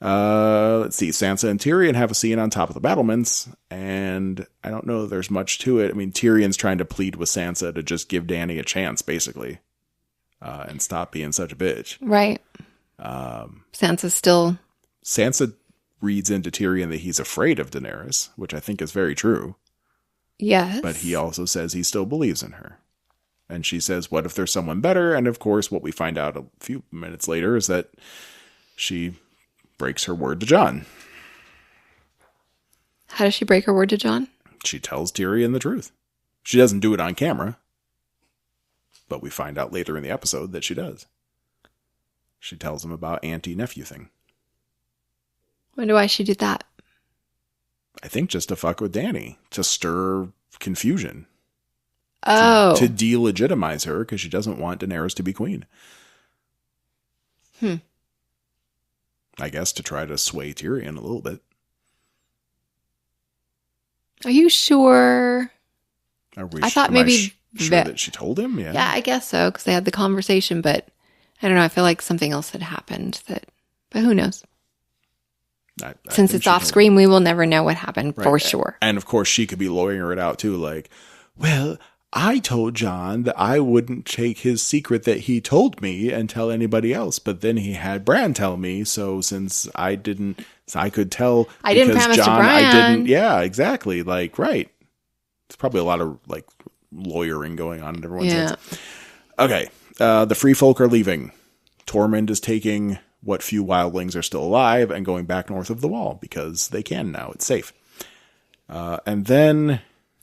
Let's see. Sansa and Tyrion have a scene on top of the battlements, and I don't know if there's much to it. I mean, Tyrion's trying to plead with Sansa to just give Dany a chance, basically, and stop being such a bitch. Right. Sansa reads into Tyrion that he's afraid of Daenerys, which I think is very true. Yes. But he also says he still believes in her. And she says, what if there's someone better? And of course, what we find out a few minutes later is that she breaks her word to Jon. How does she break her word to Jon? She tells Tyrion the truth. She doesn't do it on camera, but we find out later in the episode that she does. She tells him about auntie-nephew thing. Wonder why she did that. I think just to fuck with Dany, to stir confusion. Oh. To delegitimize her because she doesn't want Daenerys to be queen. I guess to try to sway Tyrion a little bit. Are you sure? I thought maybe sure that she told him. Yeah, I guess so because they had the conversation. But I don't know. I feel like something else had happened. But who knows? Since it's off screen, we will never know what happened for sure. And of course, she could be lawyering it out too. Like, well, I told Jon that I wouldn't take his secret that he told me and tell anybody else. But then he had Bran tell me. So since I didn't, I could tell. I didn't promise Jon, to Bran. I didn't. Yeah, exactly. Like, right. There's probably a lot of like lawyering going on in everyone's heads. Okay. The free folk are leaving. Tormund is taking what few wildlings are still alive and going back north of the wall because they can now. It's safe. And then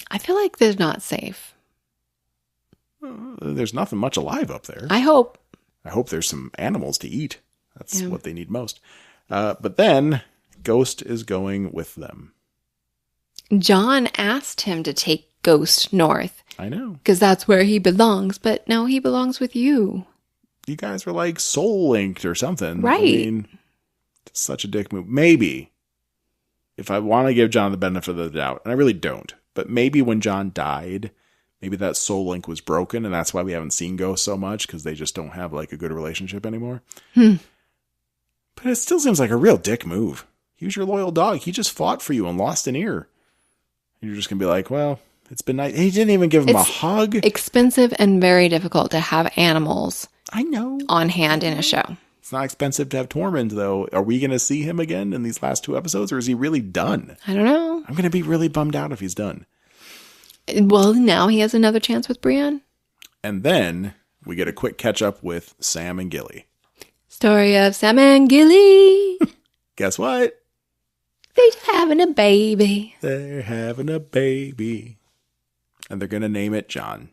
I feel like they're not safe. There's nothing much alive up there. I hope there's some animals to eat. That's what they need most. But then Ghost is going with them. Jon asked him to take Ghost north. I know. Because that's where he belongs. But no, he belongs with you. You guys were like soul linked or something. Right. I mean, it's such a dick move. Maybe if I want to give Jon the benefit of the doubt, and I really don't, but maybe when Jon died, maybe that soul link was broken, and that's why we haven't seen Ghost so much, because they just don't have like a good relationship anymore. But it still seems like a real dick move. He was your loyal dog. He just fought for you and lost an ear. And you're just going to be like, well, it's been nice. He didn't even give him a hug. Expensive and very difficult to have animals. I know. On hand in a show. It's not expensive to have Tormund, though. Are we going to see him again in these last 2 episodes, or is he really done? I don't know. I'm going to be really bummed out if he's done. Well, now he has another chance with Brienne. And then we get a quick catch-up with Sam and Gilly. Story of Sam and Gilly. Guess what? They're having a baby. They're having a baby. And they're going to name it Jon.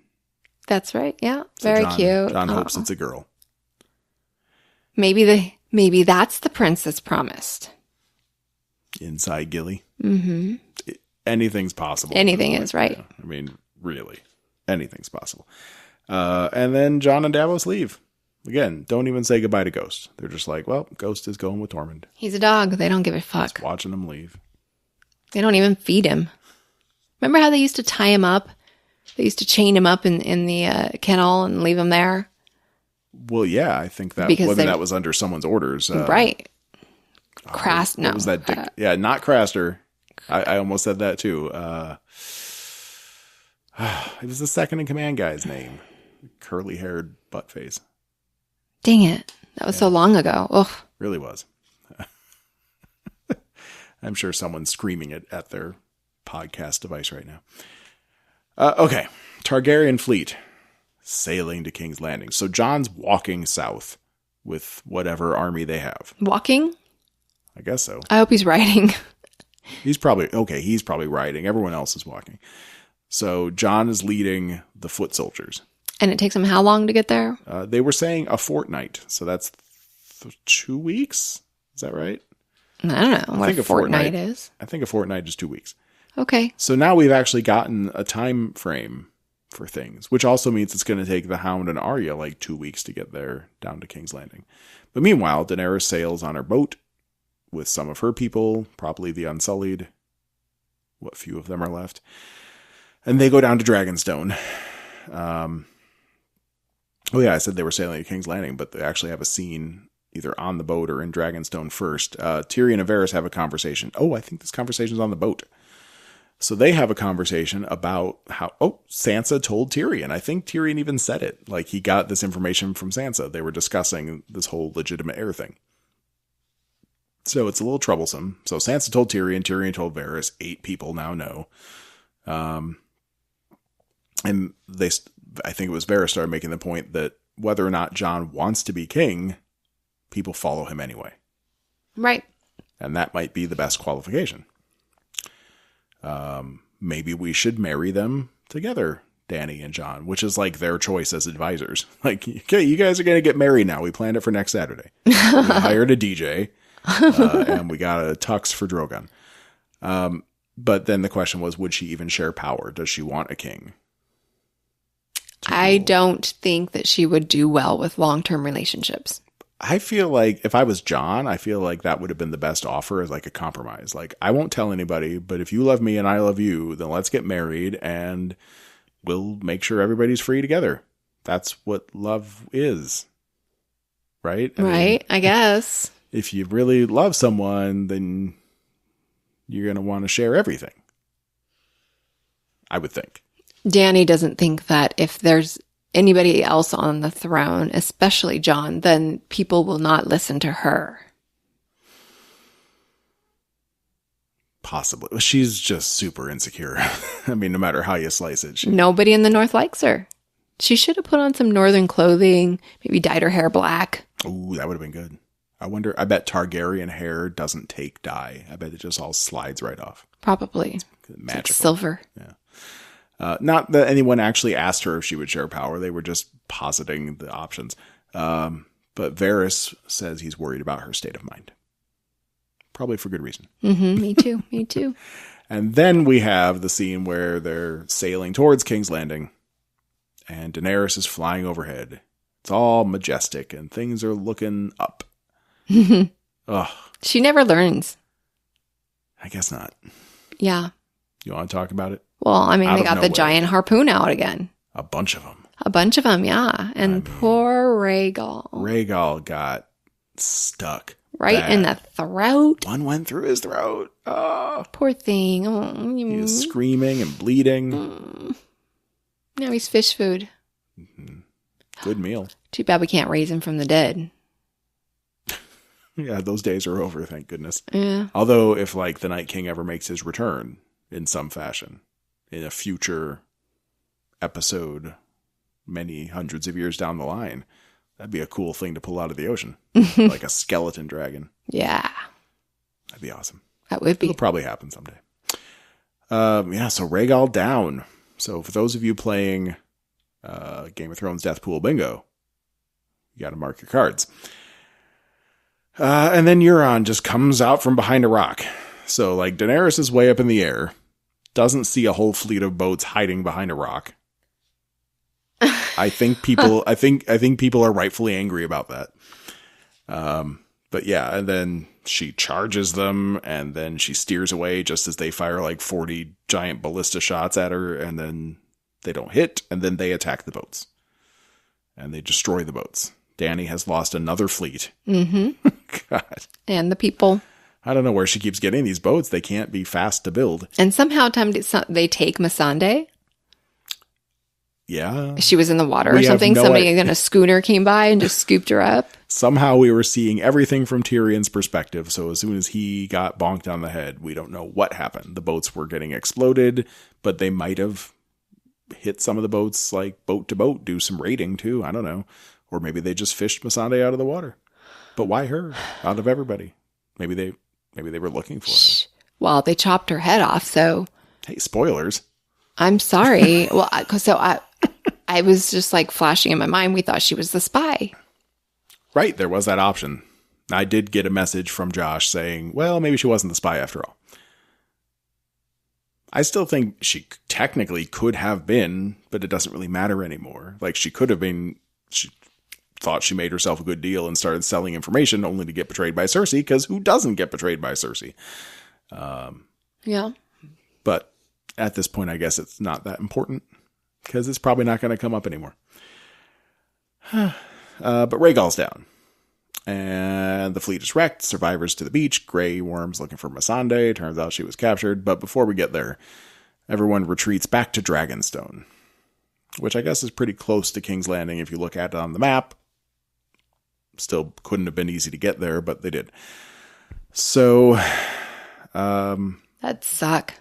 That's right. Yeah. So Very cute. Jon hopes it's a girl. Maybe that's the princess promised. Inside Gilly. Mm-hmm. Anything's possible. Anything is, right? Yeah. I mean, really. Anything's possible. And then Jon and Davos leave. Again, don't even say goodbye to Ghost. They're just like, well, Ghost is going with Tormund. He's a dog. They don't give a fuck. Just watching him leave. They don't even feed him. Remember how they used to tie him up? They used to chain him up in the kennel and leave him there? Well, yeah, I think that that was under someone's orders. Right. No. What was that? Yeah, not Craster. I almost said that too. It was the second in command guy's name. Curly-haired buttface. Dang it. That was so long ago. Ugh. Really was. I'm sure someone's screaming it at their podcast device right now. Okay. Targaryen fleet sailing to King's Landing. So Jon's walking south with whatever army they have. Walking? I guess so. I hope he's riding. He's probably riding. Everyone else is walking. So Jon is leading the foot soldiers. And it takes him how long to get there? They were saying a fortnight. So that's 2 weeks. Is that right? I don't know what a fortnight is. I think a fortnight is 2 weeks. Okay. So now we've actually gotten a time frame for things, which also means it's going to take the Hound and Arya like 2 weeks to get there down to King's Landing. But meanwhile, Daenerys sails on her boat with some of her people, probably the Unsullied. What few of them are left. And they go down to Dragonstone. I said they were sailing at King's Landing, but they actually have a scene either on the boat or in Dragonstone first. Tyrion and Varys have a conversation. Oh, I think this conversation's on the boat. So they have a conversation about how, Sansa told Tyrion. I think Tyrion even said it. Like, he got this information from Sansa. They were discussing this whole legitimate heir thing. So it's a little troublesome. So Sansa told Tyrion. Tyrion told Varys. 8 people now know. And I think it was Varys started making the point that whether or not Jon wants to be king, people follow him anyway. Right. And that might be the best qualification. Maybe we should marry them together, Dany and Jon, which is like their choice as advisors. Like, okay, you guys are going to get married now. We planned it for next Saturday. We hired a DJ, and we got a tux for Drogon. But then the question was, would she even share power? Does she want a king? I don't think that she would do well with long-term relationships. I feel like if I was Jon, I feel like that would have been the best offer as like a compromise. Like, I won't tell anybody, but if you love me and I love you, then let's get married and we'll make sure everybody's free together. That's what love is. Right? I guess. If you really love someone, then you're going to want to share everything. I would think. Dany doesn't think that if there's anybody else on the throne, especially Jon, then people will not listen to her. Possibly. She's just super insecure. I mean, no matter how you slice it. Nobody in the North likes her. She should have put on some northern clothing, maybe dyed her hair black. Ooh, that would have been good. I bet Targaryen hair doesn't take dye. I bet it just all slides right off. Probably. Magical. Like silver. Yeah. Not that anyone actually asked her if she would share power. They were just positing the options. But Varys says he's worried about her state of mind. Probably for good reason. Mm-hmm, me too. Me too. And then we have the scene where they're sailing towards King's Landing. And Daenerys is flying overhead. It's all majestic and things are looking up. Ugh. She never learns. I guess not. Yeah. You want to talk about it? Well, I mean, they got the giant harpoon out again. A bunch of them. A bunch of them, yeah. And poor Rhaegal. Rhaegal got stuck. Right in the throat. One went through his throat. Oh. Poor thing. Oh, he was screaming and bleeding. Now he's fish food. Mm-hmm. Good meal. Too bad we can't raise him from the dead. Yeah, those days are over, thank goodness. Yeah. Although, if like the Night King ever makes his return in some fashion, in a future episode, many hundreds of years down the line, that'd be a cool thing to pull out of the ocean. Like a skeleton dragon. Yeah. That'd be awesome. That would be. It'll probably happen someday. So Rhaegal down. So for those of you playing Game of Thrones Deathpool Bingo, you got to mark your cards. And then Euron just comes out from behind a rock. So like Daenerys is way up in the air, doesn't see a whole fleet of boats hiding behind a rock. I think people are rightfully angry about that. But yeah, and then she charges them and then she steers away just as they fire like 40 giant ballista shots at her and then they don't hit and then they attack the boats. And they destroy the boats. Dany has lost another fleet. Mm-hmm. God. And the people. I don't know where she keeps getting these boats. They can't be fast to build. And somehow they take Missandei. Yeah. She was in the water or something. Somebody in a schooner came by and just scooped her up. Somehow we were seeing everything from Tyrion's perspective. So as soon as he got bonked on the head, we don't know what happened. The boats were getting exploded, but they might have hit some of the boats like boat to boat, do some raiding too. I don't know. Or maybe they just fished Missandei out of the water. But why her? Out of everybody. Maybe they were looking for her. Well, they chopped her head off, so... Hey, spoilers. I'm sorry. Well, I was just like flashing in my mind. We thought she was the spy. Right, there was that option. I did get a message from Josh saying, well, maybe she wasn't the spy after all. I still think she technically could have been, but it doesn't really matter anymore. Like, she could have been... She thought she made herself a good deal and started selling information only to get betrayed by Cersei, because who doesn't get betrayed by Cersei? Yeah. But at this point, I guess it's not that important, because it's probably not going to come up anymore. But Rhaegal's down. And the fleet is wrecked. Survivors to the beach. Grey Worm's looking for Missandei. Turns out she was captured. But before we get there, everyone retreats back to Dragonstone, which I guess is pretty close to King's Landing if you look at it on the map. Still couldn't have been easy to get there, but they did. So, That'd suck.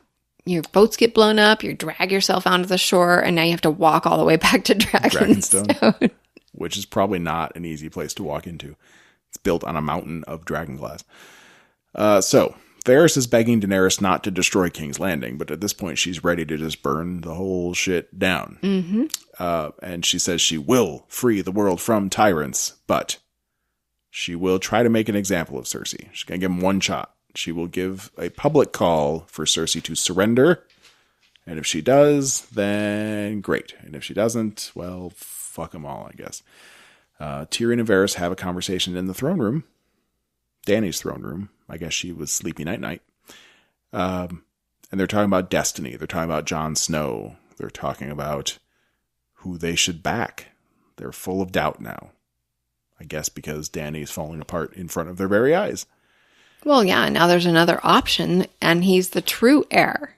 Your boats get blown up, you drag yourself onto the shore, and now you have to walk all the way back to Dragonstone. Which is probably not an easy place to walk into. It's built on a mountain of dragonglass. So, Varys is begging Daenerys not to destroy King's Landing, but at this point she's ready to just burn the whole shit down. Mm-hmm. And she says she will free the world from tyrants, but she will try to make an example of Cersei. She's going to give him one shot. She will give a public call for Cersei to surrender. And if she does, then great. And if she doesn't, well, fuck them all, I guess. Tyrion and Varys have a conversation in the throne room. Dany's throne room. I guess she was sleepy night-night. And they're talking about destiny. They're talking about Jon Snow. They're talking about who they should back. They're full of doubt now. I guess because Dany's falling apart in front of their very eyes. Well, yeah, now there's another option, and he's the true heir.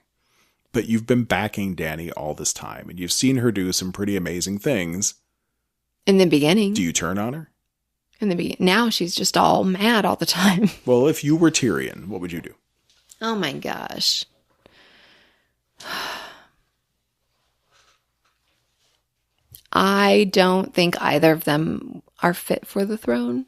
But you've been backing Dany all this time, and you've seen her do some pretty amazing things. In the beginning. Do you turn on her? Now she's just all mad all the time. Well, if you were Tyrion, what would you do? Oh my gosh. I don't think either of them are fit for the throne.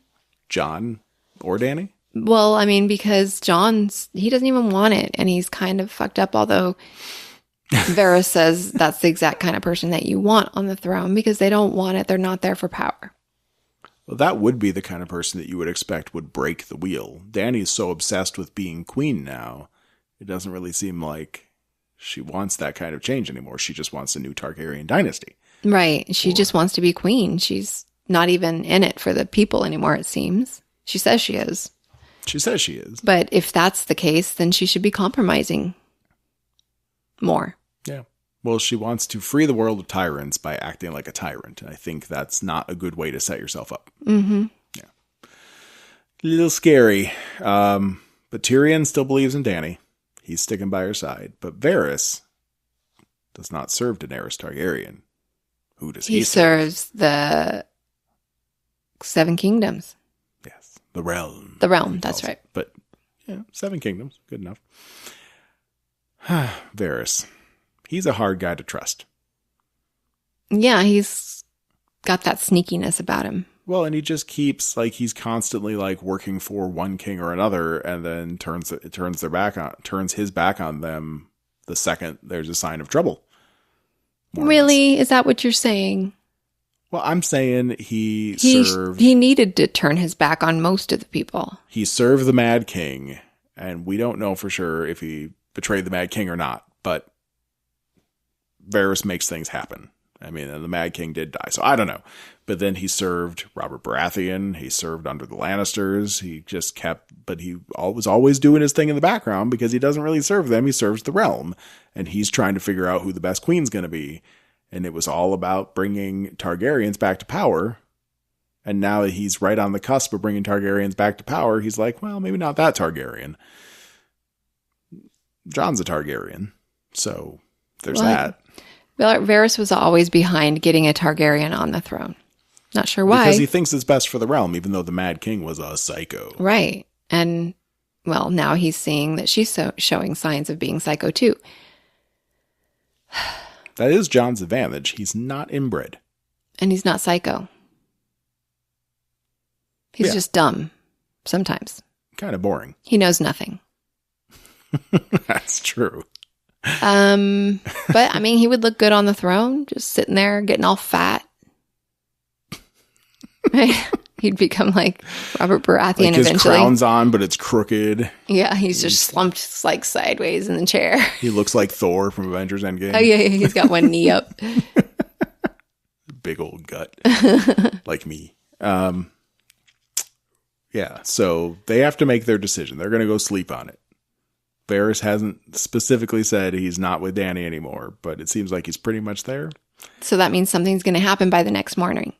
Jon or Dany? Well, I mean, because he doesn't even want it, and he's kind of fucked up, although Varys says that's the exact kind of person that you want on the throne, because they don't want it. They're not there for power. Well, that would be the kind of person that you would expect would break the wheel. Dany's so obsessed with being queen now, it doesn't really seem like she wants that kind of change anymore. She just wants a new Targaryen dynasty. Right. She just wants to be queen. She's not even in it for the people anymore, it seems. She says she is. She says she is. But if that's the case, then she should be compromising more. Yeah. Well, she wants to free the world of tyrants by acting like a tyrant. I think that's not a good way to set yourself up. Mm-hmm. Yeah. A little scary. But Tyrion still believes in Dany. He's sticking by her side. But Varys does not serve Daenerys Targaryen. Who does he serve? He serves the Seven Kingdoms. Yes. The realm. The realm, that's right. But, yeah, 7 kingdoms. Good enough. Varys. He's a hard guy to trust. Yeah, he's got that sneakiness about him. Well, and he just keeps, like, he's constantly, like, working for one king or another, and then turns his back on them the second there's a sign of trouble. Really? Is that what you're saying? Well, I'm saying he needed to turn his back on most of the people. He served the Mad King, and we don't know for sure if he betrayed the Mad King or not, but Varys makes things happen. I mean, and the Mad King did die, so I don't know. But then he served Robert Baratheon, he served under the Lannisters, but he was always doing his thing in the background because he doesn't really serve them, he serves the realm. And he's trying to figure out who the best queen's going to be. And it was all about bringing Targaryens back to power. And now that he's right on the cusp of bringing Targaryens back to power, he's like, well, maybe not that Targaryen. Jon's a Targaryen, so there's that. Varys was always behind getting a Targaryen on the throne. Not sure why. Because he thinks it's best for the realm, even though the Mad King was a psycho. Right. And, well, now he's seeing that she's showing signs of being psycho, too. That is Jon's advantage. He's not inbred. And he's not psycho. He's just dumb. Sometimes. Kind of boring. He knows nothing. That's true. But I mean, he would look good on the throne, just sitting there, getting all fat. He'd become like Robert Baratheon like his eventually. Crown's on, but it's crooked. Yeah, he's just slumped like sideways in the chair. He looks like Thor from Avengers Endgame. Oh yeah, he's got one knee up. Big old gut, like me. Yeah, so they have to make their decision. They're going to go sleep on it. Varys hasn't specifically said he's not with Dany anymore, but it seems like he's pretty much there. So that means something's going to happen by the next morning.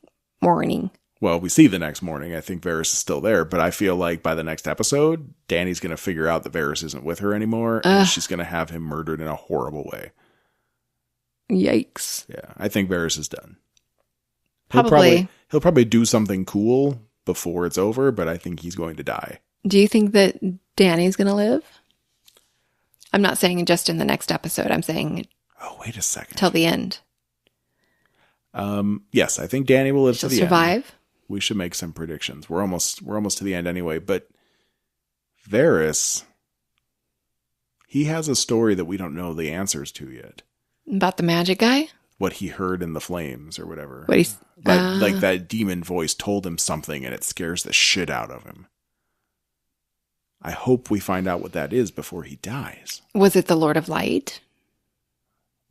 Well, we see the next morning. I think Varys is still there, but I feel like by the next episode, Dany's going to figure out that Varys isn't with her anymore, and she's going to have him murdered in a horrible way. Yikes. Yeah, I think Varys is done. Probably. He'll probably do something cool before it's over, but I think he's going to die. Do you think that Dany's going to live? I'm not saying just in the next episode. I'm saying... Oh, wait a second. Till the end. Yes, I think Dany will live to the survive. End. We should make some predictions. We're almost to the end anyway, but Varys, he has a story that we don't know the answers to yet. About the magic guy? What he heard in the flames or whatever. What he's like that demon voice told him something and it scares the shit out of him. I hope we find out what that is before he dies. Was it the Lord of Light?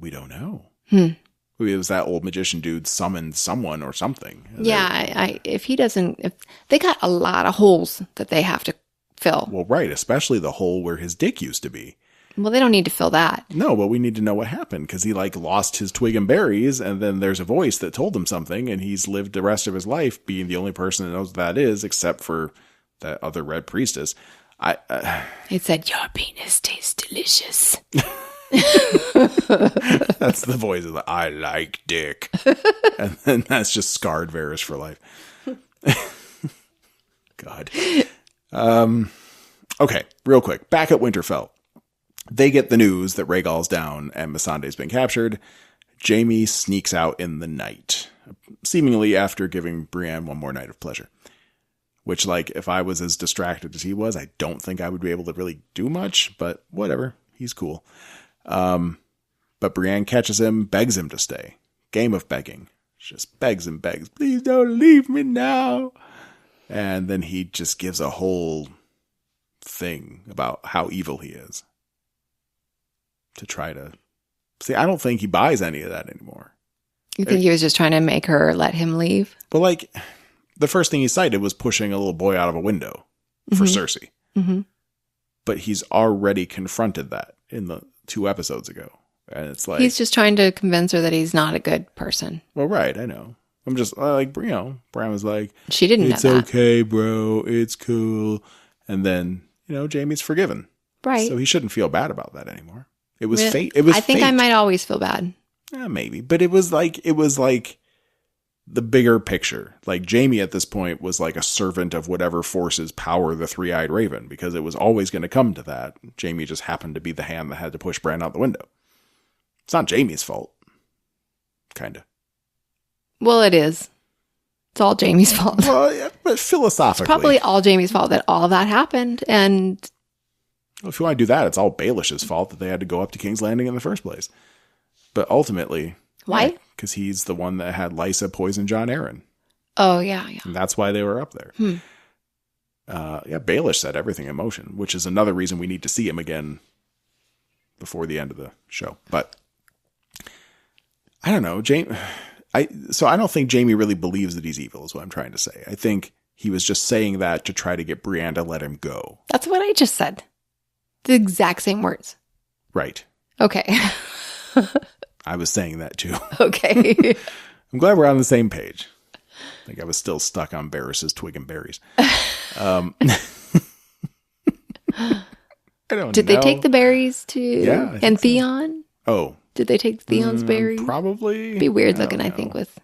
We don't know. It was that old magician dude summoned someone or something. Yeah, if they got a lot of holes that they have to fill. Well, right, especially the hole where his dick used to be. Well, they don't need to fill that. No, but we need to know what happened because he lost his twig and berries, and then there's a voice that told him something, and he's lived the rest of his life being the only person that knows what that is, except for that other red priestess. It said, "Your penis tastes delicious." That's the voice of I like dick. And then that's just scarred Varys for life. God. Okay, real quick. Back at Winterfell. They get the news that Rhaegal's down and Missandei's been captured. Jaime sneaks out in the night, seemingly after giving Brienne one more night of pleasure. Which, if I was as distracted as he was, I don't think I would be able to really do much, but whatever. He's cool. But Brienne catches him, begs him to stay. Game of begging. Just begs and begs. Please don't leave me now. And then he just gives a whole thing about how evil he is. To try to... See, I don't think he buys any of that anymore. You think he was just trying to make her let him leave? Well, the first thing he cited was pushing a little boy out of a window for Cersei. Mm-hmm. But he's already confronted that in the 2 episodes ago. And it's he's just trying to convince her that he's not a good person. Well, right, I know. I'm just Brian was like, she didn't know that. It's okay, bro. It's cool. And then, Jaime's forgiven. Right. So he shouldn't feel bad about that anymore. It was fate. I think I might always feel bad. Yeah, maybe. But it was like the bigger picture. Jaime at this point was like a servant of whatever forces power the three-eyed raven, because it was always going to come to that. Jaime just happened to be the hand that had to push Bran out the window. It's not Jaime's fault. Kind of. Well, it is. It's all Jaime's fault. Well, yeah, but philosophically. It's probably all Jaime's fault that all that happened. And well, if you want to do that, it's all Baelish's fault that they had to go up to King's Landing in the first place. But ultimately... Why? Because he's the one that had Lysa poison Jon Arryn. Oh, yeah. And that's why they were up there. Baelish set everything in motion, which is another reason we need to see him again before the end of the show. But I don't know. So I don't think Jaime really believes that he's evil, is what I'm trying to say. I think he was just saying that to try to get Brienne to let him go. That's what I just said. The exact same words. Right. Okay. I was saying that too. Okay. I'm glad we're on the same page. I think I was still stuck on Varys' twig and berries. I don't know. Did they take the berries too? Yeah. And Theon? So. Oh. Did they take Theon's berries? Probably. It'd be weird looking, I think, with...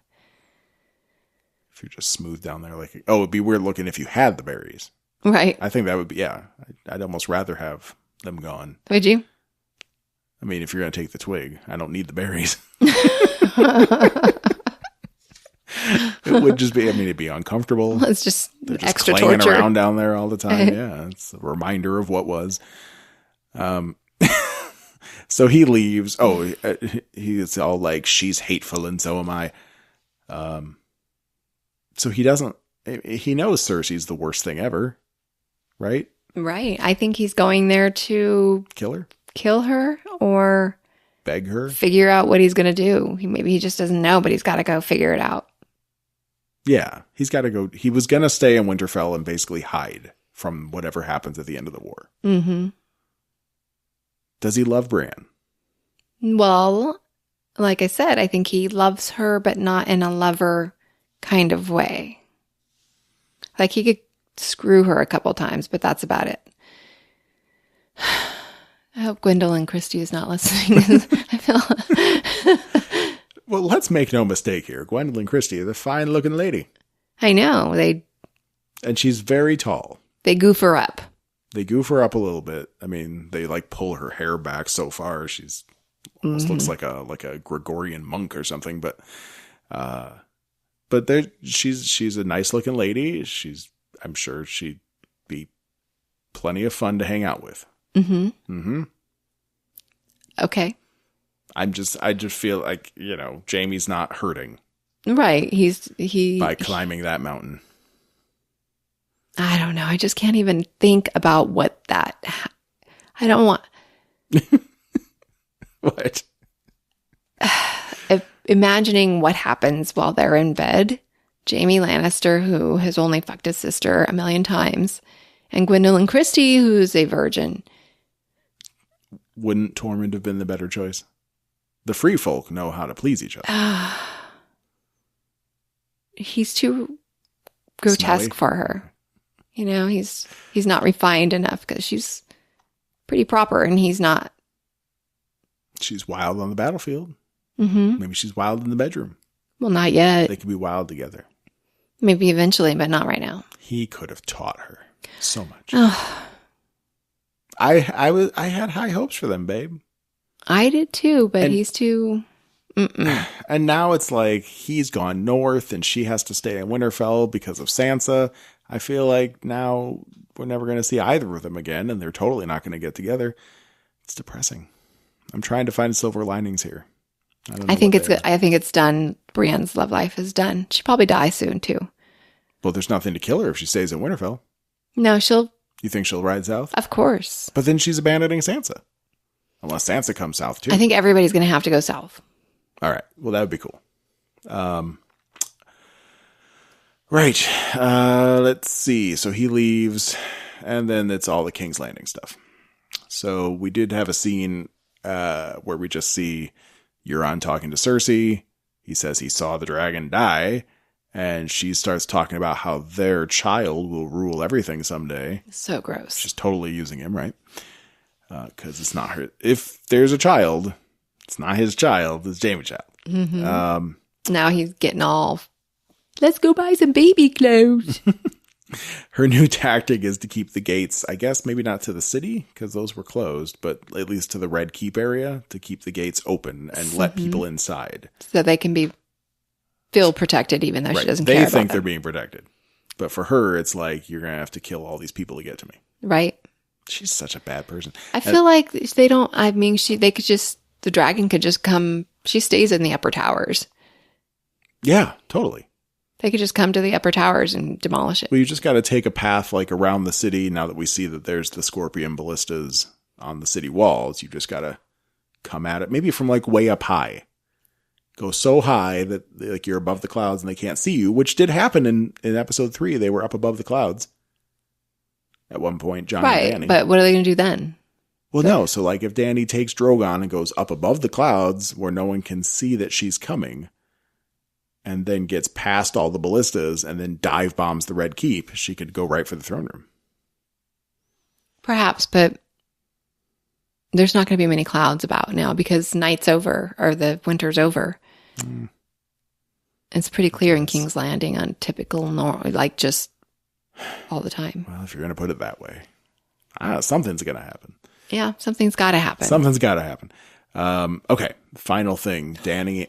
If you're just smooth down there it'd be weird looking if you had the berries. Right. I think that would be, yeah. I'd almost rather have them gone. Would you? I mean, if you're going to take the twig, I don't need the berries. It would just be, it'd be uncomfortable. It's just They're just extra clanging torture around down there all the time. Yeah, it's a reminder of what was. So he leaves. Oh, he's all like, she's hateful and so am I. So he knows Cersei's the worst thing ever, right? Right. I think he's going there to kill her or beg her, figure out what he's going to do. Maybe he just doesn't know, but he's got to go figure it out. Yeah, he's got to go. He was going to stay in Winterfell and basically hide from whatever happens at the end of the war. Mm-hmm. Does he love Bran? Well, like I said, I think he loves her, but not in a lover kind of way. Like he could screw her a couple times, but that's about it. I hope Gwendolyn Christie is not listening. I feel. Well, let's make no mistake here. Gwendolyn Christie is a fine-looking lady. I know. And she's very tall. They goof her up. They goof her up a little bit. I mean, they like pull her hair back so far. She's almost looks like a Gregorian monk or something. But she's a nice-looking lady. I'm sure she'd be plenty of fun to hang out with. Mm-hmm. Mm-hmm. Okay. I just feel like, Jaime's not hurting. Right. He by climbing that mountain. I don't know. I just can't even think about what that. I don't want. What? Imagining what happens while they're in bed. Jaime Lannister, who has only fucked his sister a million times, and Gwendolyn Christie, who's a virgin. Wouldn't Tormund have been the better choice? The free folk know how to please each other. He's too grotesque Smelly. for her. He's not refined enough because she's pretty proper and he's not. She's wild on the battlefield. Mm-hmm. Maybe she's wild in the bedroom. Well, not yet. They could be wild together. Maybe eventually, but not right now. He could have taught her so much. Oh. I had high hopes for them, babe. I did too, but he's too. Mm-mm. And now it's like he's gone north and she has to stay in Winterfell because of Sansa. I feel like now we're never going to see either of them again, and they're totally not going to get together. It's depressing. I'm trying to find silver linings here. I think it's good. I think it's done. Brienne's love life is done. She'll probably die soon too. Well, there's nothing to kill her if she stays in Winterfell. No, she'll. You think she'll ride south? Of course. But then she's abandoning Sansa. Unless Sansa comes south too. I think everybody's going to have to go south. All right. Well, that would be cool. Right. Let's see. So he leaves, and then it's all the King's Landing stuff. So we did have a scene where we just see Euron talking to Cersei. He says he saw the dragon die, and she starts talking about how their child will rule everything someday. So gross. She's totally using him, right? Because it's not her. If there's a child, it's not his child. It's Jaime's child. Mm-hmm. Now he's getting all, let's go buy some baby clothes. Her new tactic is to keep the gates, I guess maybe not to the city, because those were closed, but at least to the Red Keep area, to keep the gates open and let people inside. So they can feel protected even though she doesn't care They about think them. they're being protected. But for her, it's like, you're going to have to kill all these people to get to me. Right. She's such a bad person. I feel like they don't, they could just, the dragon could just come, she stays in the upper towers. Yeah, totally. They could just come to the upper towers and demolish it. Well, you just got to take a path like around the city. Now that we see that there's the scorpion ballistas on the city walls, you just got to come at it. Maybe from like way up high. Go so high that like you're above the clouds and they can't see you, which did happen in episode 3. They were up above the clouds at one point, Jon and Dany. But what are they going to do then? Well, no. So like if Dany takes Drogon and goes up above the clouds where no one can see that she's coming, and then gets past all the ballistas and then dive bombs the Red Keep, she could go right for the throne room. Perhaps, but there's not going to be many clouds about now because night's over or the winter's over. It's pretty clear in King's Landing on typical, like just all the time. Well, if you're going to put it that way, something's going to happen. Yeah, something's got to happen. Something's got to happen. Okay, final thing. Dany.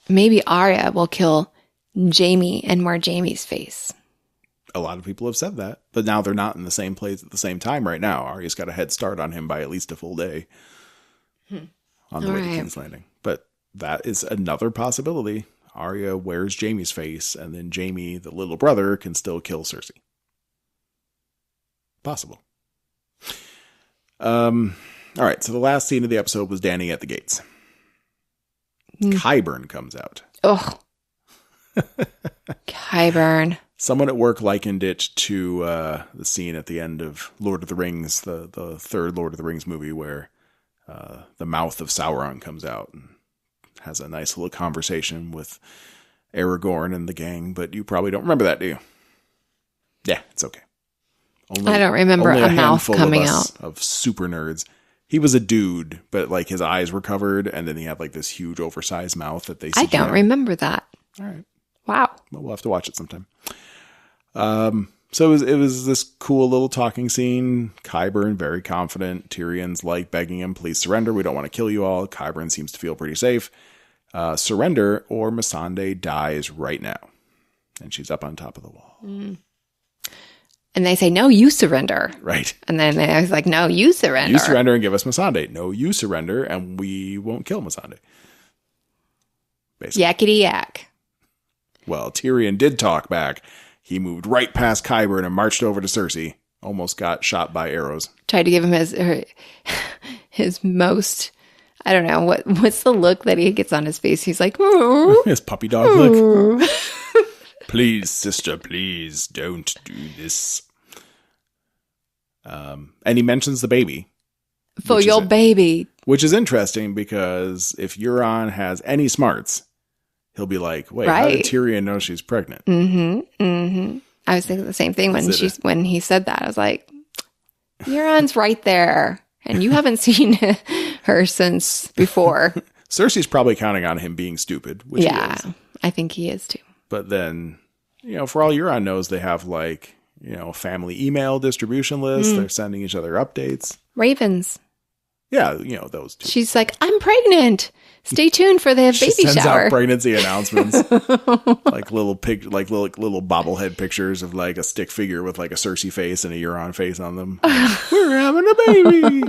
Maybe Arya will kill Jaime and mar Jaime's face. a lot of people have said that, but now they're not in the same place at the same time right now. Arya's got a head start on him by at least a full day on the way to King's Landing. But that is another possibility. Arya wears Jaime's face, and then Jaime, the little brother, can still kill Cersei. Possible. All right, so the last scene of the episode was Dany at the gates. Qyburn comes out. Oh. Qyburn. Someone at work likened it to the scene at the end of Lord of the Rings, the third Lord of the Rings movie, where the mouth of Sauron comes out and has a nice little conversation with Aragorn and the gang, but you probably don't remember that, do you? Yeah, it's okay. I don't remember a mouth coming out. Of super nerds. He was a dude, but like his eyes were covered, and then he had like this huge oversized mouth that they I don't remember that. All right. Wow. Well, we'll have to watch it sometime. So it was this cool little talking scene. Qyburn, very confident. Tyrion's like begging him, please surrender. We don't want to kill you all. Qyburn seems to feel pretty safe. Surrender or Missandei dies right now. And she's up on top of the wall. Mm. And they say, no, you surrender. Right. And then I was like, no, you surrender. You surrender and give us Missandei. No, you surrender and we won't kill Missandei. Basically. Yakety yak. Well, Tyrion did talk back. He moved right past Qyburn and marched over to Cersei. Almost got shot by arrows. Tried to give him his most, I don't know, what's the look that he gets on his face? He's like, his puppy dog look. Please, sister, please don't do this. And he mentions the baby. For your baby. Which is interesting because if Euron has any smarts, he'll be like, wait, how did Tyrion know she's pregnant? Mm-hmm. Mm-hmm. I was thinking the same thing when he said that. I was like, Euron's right there. And you haven't seen her since before. Cersei's probably counting on him being stupid. Which he is. I think he is too. But then, for all Euron knows, they have like, a family email distribution list. They're sending each other updates. Ravens. Yeah, those two. She's like, I'm pregnant. Stay tuned for the baby shower. She sends out pregnancy announcements, like little little bobblehead pictures of like a stick figure with like a Cersei face and a Euron face on them. We're having a baby.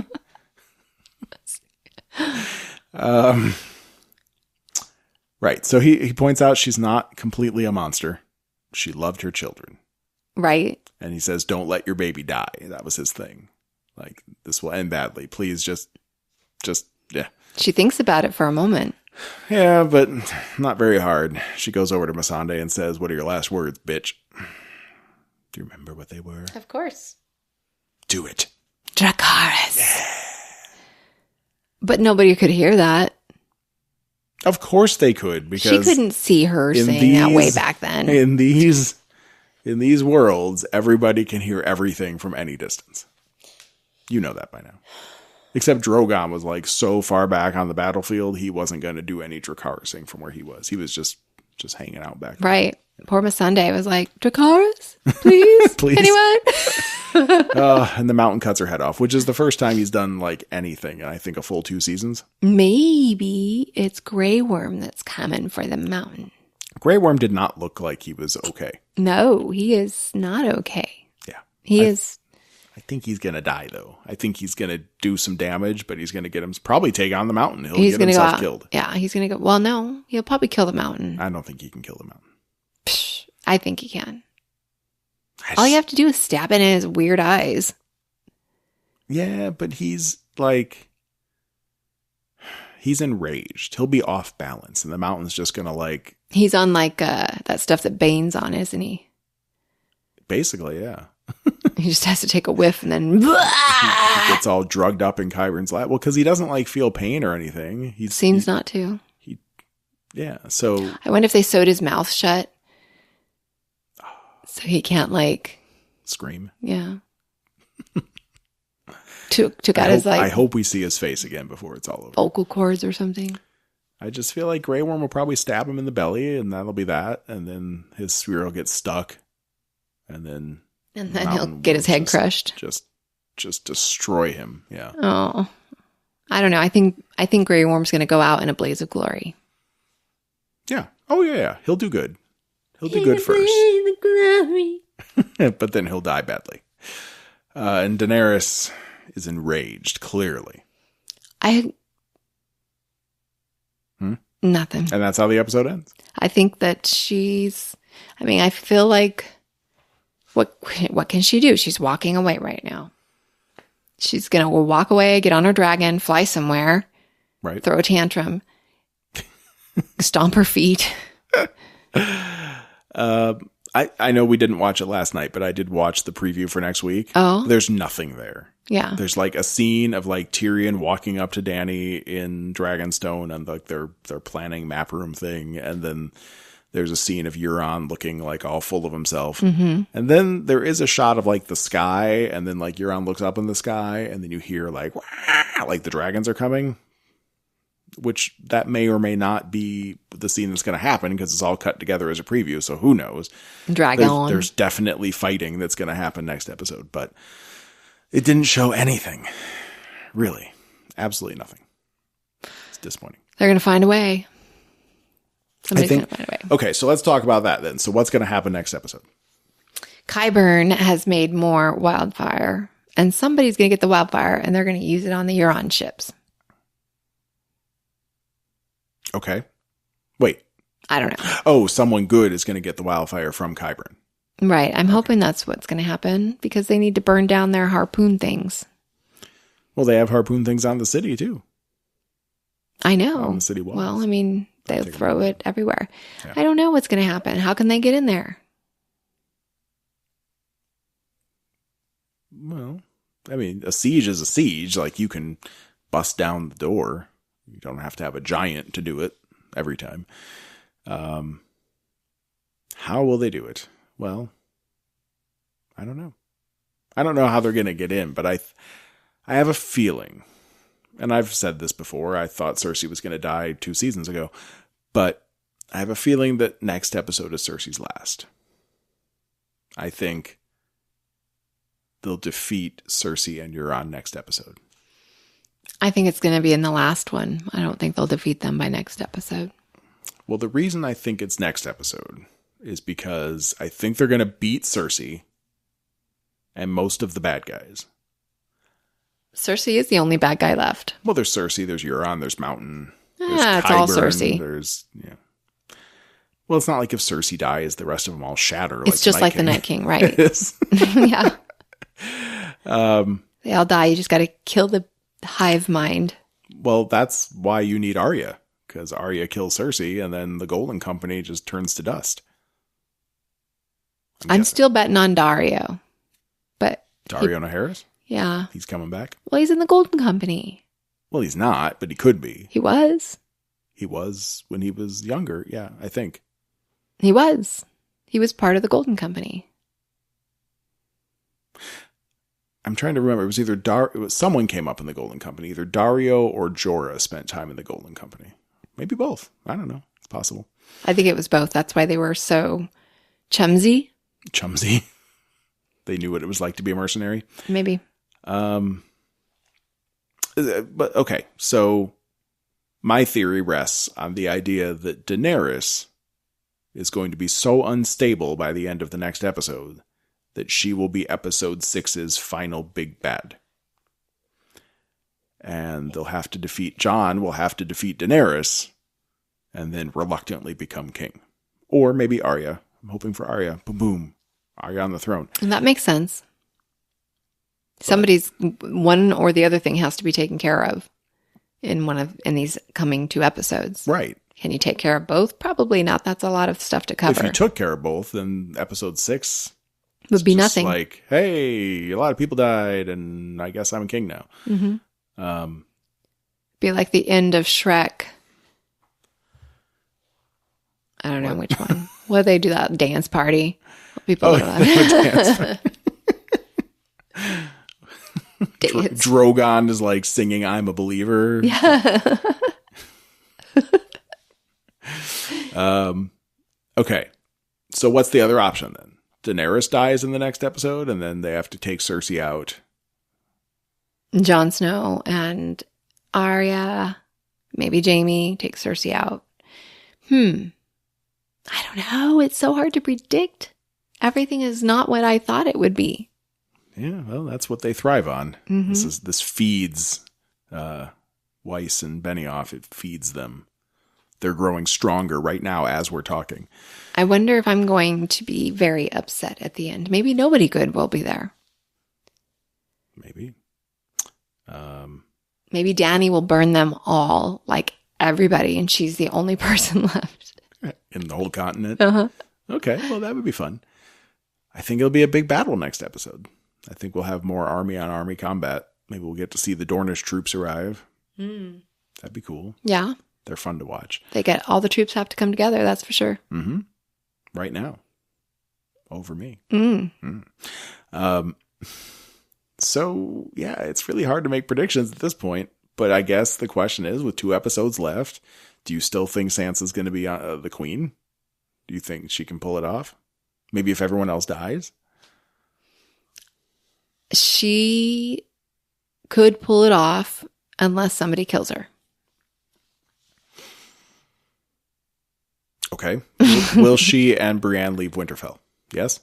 Right. So he points out she's not completely a monster. She loved her children. Right. And he says, "Don't let your baby die." That was his thing. Like, this will end badly. Please just, yeah. She thinks about it for a moment. Yeah, but not very hard. She goes over to Missandei and says, "What are your last words, bitch?" Do you remember what they were? Of course. Do it. Dracarys. Yeah. But nobody could hear that. Of course they could, because she couldn't see her saying that way back then. In these worlds, everybody can hear everything from any distance. You know that by now. Except Drogon was like so far back on the battlefield, he wasn't going to do any Dracarysing from where he was. He was just hanging out back there. Right. Poor Missandei was like, Dracarys, please? Please. Anyone? And the mountain cuts her head off, which is the first time he's done like anything in I think a full 2 seasons. Maybe it's Grey Worm that's coming for the mountain. Grey Worm did not look like he was okay. No, he is not okay. Yeah. He is. I think he's going to die, though. I think he's going to do some damage, but he's going to get him, probably take on the mountain. He'll get himself killed. Yeah, he's going to go. Well, no, he'll probably kill the mountain. I don't think he can kill the mountain. Psh, I think he can. All you have to do is stab it in his weird eyes. Yeah, but he's like, he's enraged. He'll be off balance, and the mountain's just going to like. He's on like that stuff that Bane's on, isn't he? Basically, yeah. He just has to take a whiff and then he gets all drugged up in Qyburn's lap. Well, because he doesn't like feel pain or anything. Seems not to. Yeah, so I wonder if they sewed his mouth shut so he can't like scream. Yeah. took out his like. I hope we see his face again before it's all over. Vocal cords or something. I just feel like Grey Worm will probably stab him in the belly, and that'll be that. And then his spear will get stuck, and then he'll get his head crushed. Just destroy him. Yeah. Oh, I don't know. I think Grey Worm's going to go out in a blaze of glory. Yeah. Oh yeah. He'll do good. He'll do good first. but then he'll die badly. And Daenerys is enraged, clearly. Nothing. And that's how the episode ends. I think that I feel like, what can she do? She's walking away right now. She's going to walk away, get on her dragon, fly somewhere, right? Throw a tantrum, stomp her feet. I know we didn't watch it last night, but I did watch the preview for next week. Oh. There's nothing there. Yeah. There's like a scene of like Tyrion walking up to Dany in Dragonstone and like they're planning map room thing. And then there's a scene of Euron looking like all full of himself. Mm-hmm. And then there is a shot of like the sky. And then like Euron looks up in the sky and then you hear like, wah, like the dragons are coming, which that may or may not be the scene that's going to happen because it's all cut together as a preview. So who knows? Dragon. There's definitely fighting that's going to happen next episode, but it didn't show anything. Really. Absolutely nothing. It's disappointing. They're going to find a way. Somebody's going to find a way. Okay, so let's talk about that then. So what's going to happen next episode? Qyburn has made more wildfire, and somebody's going to get the wildfire, and they're going to use it on the Euron ships. Okay. Wait. I don't know. Oh, someone good is going to get the wildfire from Qyburn. Right. I'm hoping that's what's going to happen because they need to burn down their harpoon things. Well, they have harpoon things on the city too. I know. On the city walls. Well, I mean, they'll throw it everywhere. Yeah. I don't know what's going to happen. How can they get in there? Well, I mean, a siege is a siege. Like, you can bust down the door. You don't have to have a giant to do it every time. How will they do it? Well, I don't know. I don't know how they're going to get in, but I have a feeling, and I've said this before, I thought Cersei was going to die 2 seasons ago, but I have a feeling that next episode is Cersei's last. I think they'll defeat Cersei and Euron next episode. I think it's going to be in the last one. I don't think they'll defeat them by next episode. Well, the reason I think it's next episode is because I think they're going to beat Cersei and most of the bad guys. Cersei is the only bad guy left. Well, there's Cersei, there's Euron, there's Mountain. There's it's all Cersei. Well, it's not like if Cersei dies, the rest of them all shatter. It's just like the Night King, right? It is. Yeah. They all die. You just got to kill the hive mind. Well, that's why you need Arya, because Arya kills Cersei, and then the Golden Company just turns to dust. I'm still betting on Dario, but Dario Naharis? Yeah. He's coming back? Well, he's in the Golden Company. Well, he's not, but he could be. He was. He was when he was younger, yeah, I think. He was. He was part of the Golden Company. I'm trying to remember. It was either someone came up in the Golden Company. Either Dario or Jorah spent time in the Golden Company. Maybe both. I don't know. It's possible. I think it was both. That's why they were so chumsy. Chumsy. They knew what it was like to be a mercenary. Maybe. But okay. So my theory rests on the idea that Daenerys is going to be so unstable by the end of the next episode that she will be episode 6's final big bad. And they'll have to defeat Jon, will have to defeat Daenerys, and then reluctantly become king. Or maybe Arya. I'm hoping for Arya. Boom, boom. Arya on the throne. And that makes sense. Somebody's one or the other thing has to be taken care of in these coming 2 episodes. Right. Can you take care of both? Probably not. That's a lot of stuff to cover. If you took care of both, then episode 6 would be nothing. Like, hey, a lot of people died, and I guess I'm king now. Mm-hmm. Be like the end of Shrek. I don't know which one. What do they do, that dance party? People dance party. Drogon is like singing "I'm a Believer." Yeah. Okay. So what's the other option then? Daenerys dies in the next episode, and then they have to take Cersei out. Jon Snow and Arya, maybe Jaime, take Cersei out. I don't know. It's so hard to predict. everything is not what I thought it would be. Yeah, well, that's what they thrive on. Mm-hmm. This feeds Weiss and Benioff. It feeds them. They're growing stronger right now as we're talking. I wonder if I'm going to be very upset at the end. Maybe nobody good will be there. Maybe. Maybe Danny will burn them all, like everybody, and she's the only person left. In the whole continent? Uh-huh. Okay, well, that would be fun. I think it'll be a big battle next episode. I think we'll have more army-on-army combat. Maybe we'll get to see the Dornish troops arrive. That'd be cool. Yeah. They're fun to watch. All the troops have to come together, that's for sure. Mm-hmm. Right now. Over me. So, yeah, it's really hard to make predictions at this point. But I guess the question is, with 2 episodes left, do you still think Sansa's going to be the queen? Do you think she can pull it off? Maybe if everyone else dies? She could pull it off unless somebody kills her. Okay. Will she and Brienne leave Winterfell? Yes?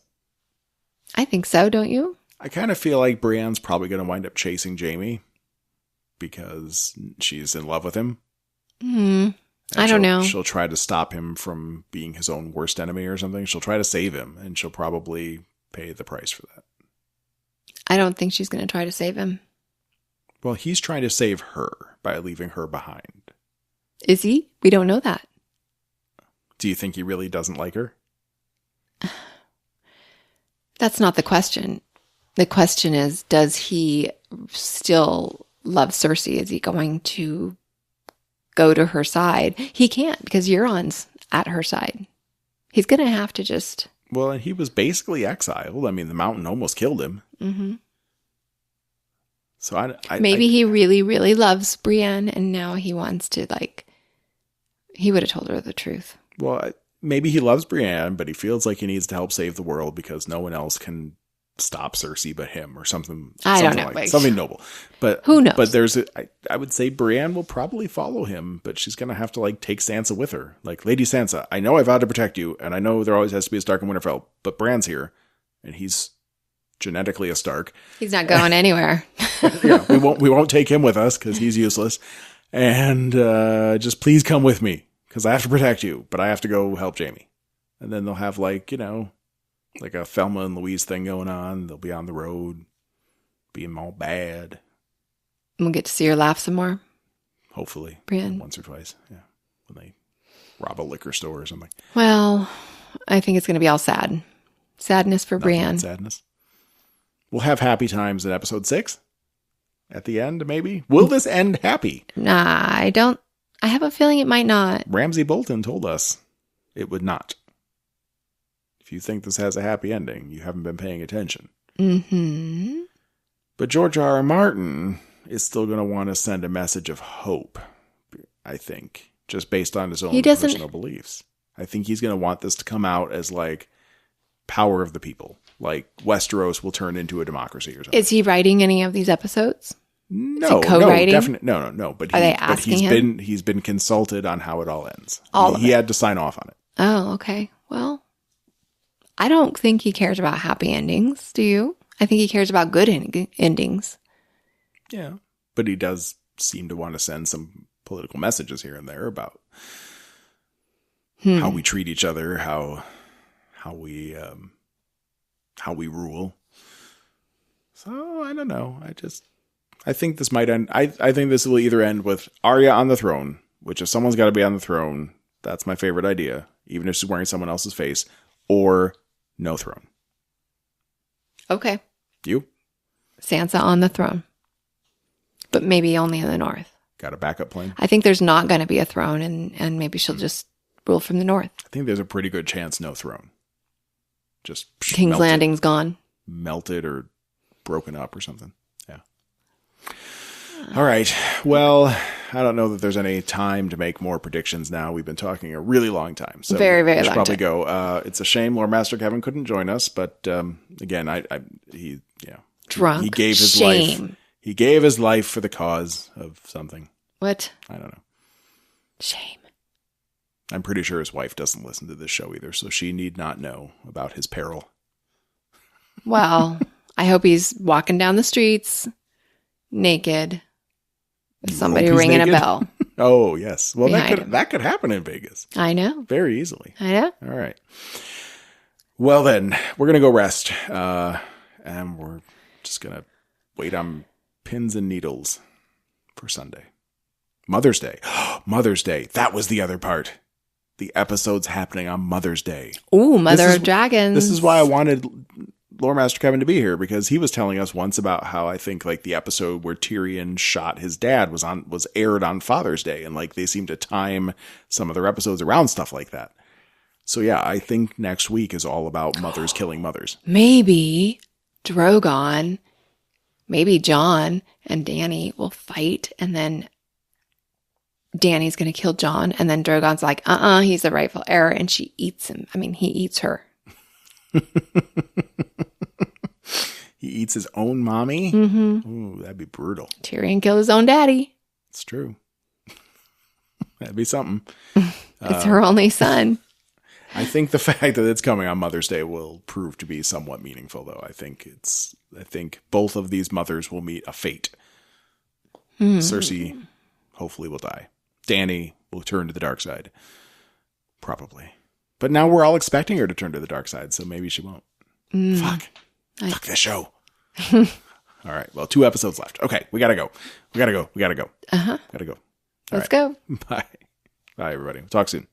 I think so, don't you? I kind of feel like Brienne's probably going to wind up chasing Jaime because she's in love with him. I don't know. She'll try to stop him from being his own worst enemy or something. She'll try to save him, and she'll probably pay the price for that. I don't think she's going to try to save him. Well, he's trying to save her by leaving her behind. Is he? We don't know that. Do you think he really doesn't like her? That's not the question. The question is, does he still love Cersei? Is he going to go to her side? He can't because Euron's at her side. He's going to have to just... Well, and he was basically exiled. I mean, the mountain almost killed him. Mm-hmm. So maybe he really, really loves Brienne, and now he wants to, like... He would have told her the truth. Well, maybe he loves Brienne, but he feels like he needs to help save the world because no one else can stop Cersei but him or something. I don't know. Something noble. But who knows? But I would say Brienne will probably follow him, but she's going to have to like take Sansa with her. Like, Lady Sansa, I know I vowed to protect you, and I know there always has to be a Stark in Winterfell, but Bran's here, and he's genetically a Stark. He's not going anywhere. Yeah, we won't take him with us because he's useless. And just please come with me because I have to protect you, but I have to go help Jaime. And then they'll have like a Thelma and Louise thing going on. They'll be on the road, being all bad. We'll get to see her laugh some more. Hopefully. Brienne. Once or twice, yeah. When they rob a liquor store or something. Well, I think it's going to be all sad. Sadness for Brienne. Sadness. We'll have happy times in episode 6. At the end, maybe. Will this end happy? Nah, I don't. I have a feeling it might not. Ramsay Bolton told us it would not. If you think this has a happy ending, you haven't been paying attention. Mm-hmm. But George R.R. Martin is still going to want to send a message of hope, I think, just based on his own personal beliefs. I think he's going to want this to come out as like power of the people. Like Westeros will turn into a democracy or something. Is he writing any of these episodes? No, co-writing? No. But are they asking him? He's been consulted on how it all ends. He had to sign off on it. Oh, okay. Well, I don't think he cares about happy endings. Do you? I think he cares about good endings. Yeah, but he does seem to want to send some political messages here and there about how we treat each other, how we rule. So I don't know. I think this might end. I think this will either end with Arya on the throne, which if someone's got to be on the throne, that's my favorite idea, even if she's wearing someone else's face, or no throne. Okay. You? Sansa on the throne, but maybe only in the north. Got a backup plan? I think there's not going to be a throne, and maybe she'll just rule from the north. I think there's a pretty good chance no throne. Just King's Landing's gone. Melted or broken up or something. Yeah. All right. Well, I don't know that there's any time to make more predictions now. We've been talking a really long time. So very, very long time. We should probably go. It's a shame Lord Master Kevin couldn't join us, but again, he drunk. He gave his shame. life. He gave his life for the cause of something. What? I don't know. Shame. I'm pretty sure his wife doesn't listen to this show either, so she need not know about his peril. Well, I hope he's walking down the streets naked with somebody ringing a bell. Oh, yes. Well, Behind that could happen in Vegas. I know. Very easily. I know. All right. Well, then, we're going to go rest. And we're just going to wait on pins and needles for Sunday. Mother's Day. Mother's Day. That was the other part. The episode's happening on Mother's Day. Ooh, Mother of Dragons. This is why I wanted Lore Master Kevin to be here, because he was telling us once about how I think like the episode where Tyrion shot his dad was aired on Father's Day, and like they seem to time some of their episodes around stuff like that. So yeah, I think next week is all about mothers killing mothers. Maybe Drogon, maybe Jon and Dany will fight, and then Dany's going to kill Jon, and then Drogon's like, he's the rightful heir, and she eats him. I mean, he eats her. He eats his own mommy? Mm-hmm. Ooh, that'd be brutal. Tyrion killed his own daddy. It's true. That'd be something. It's her only son. I think the fact that it's coming on Mother's Day will prove to be somewhat meaningful, though. I think both of these mothers will meet a fate. Cersei hopefully will die. Dany will turn to the dark side. Probably. But now we're all expecting her to turn to the dark side, so maybe she won't. Fuck this show. All right. Well, 2 episodes left. Okay. We gotta go. Uh-huh. Gotta go. Let's go. Bye. Bye, everybody. We'll talk soon.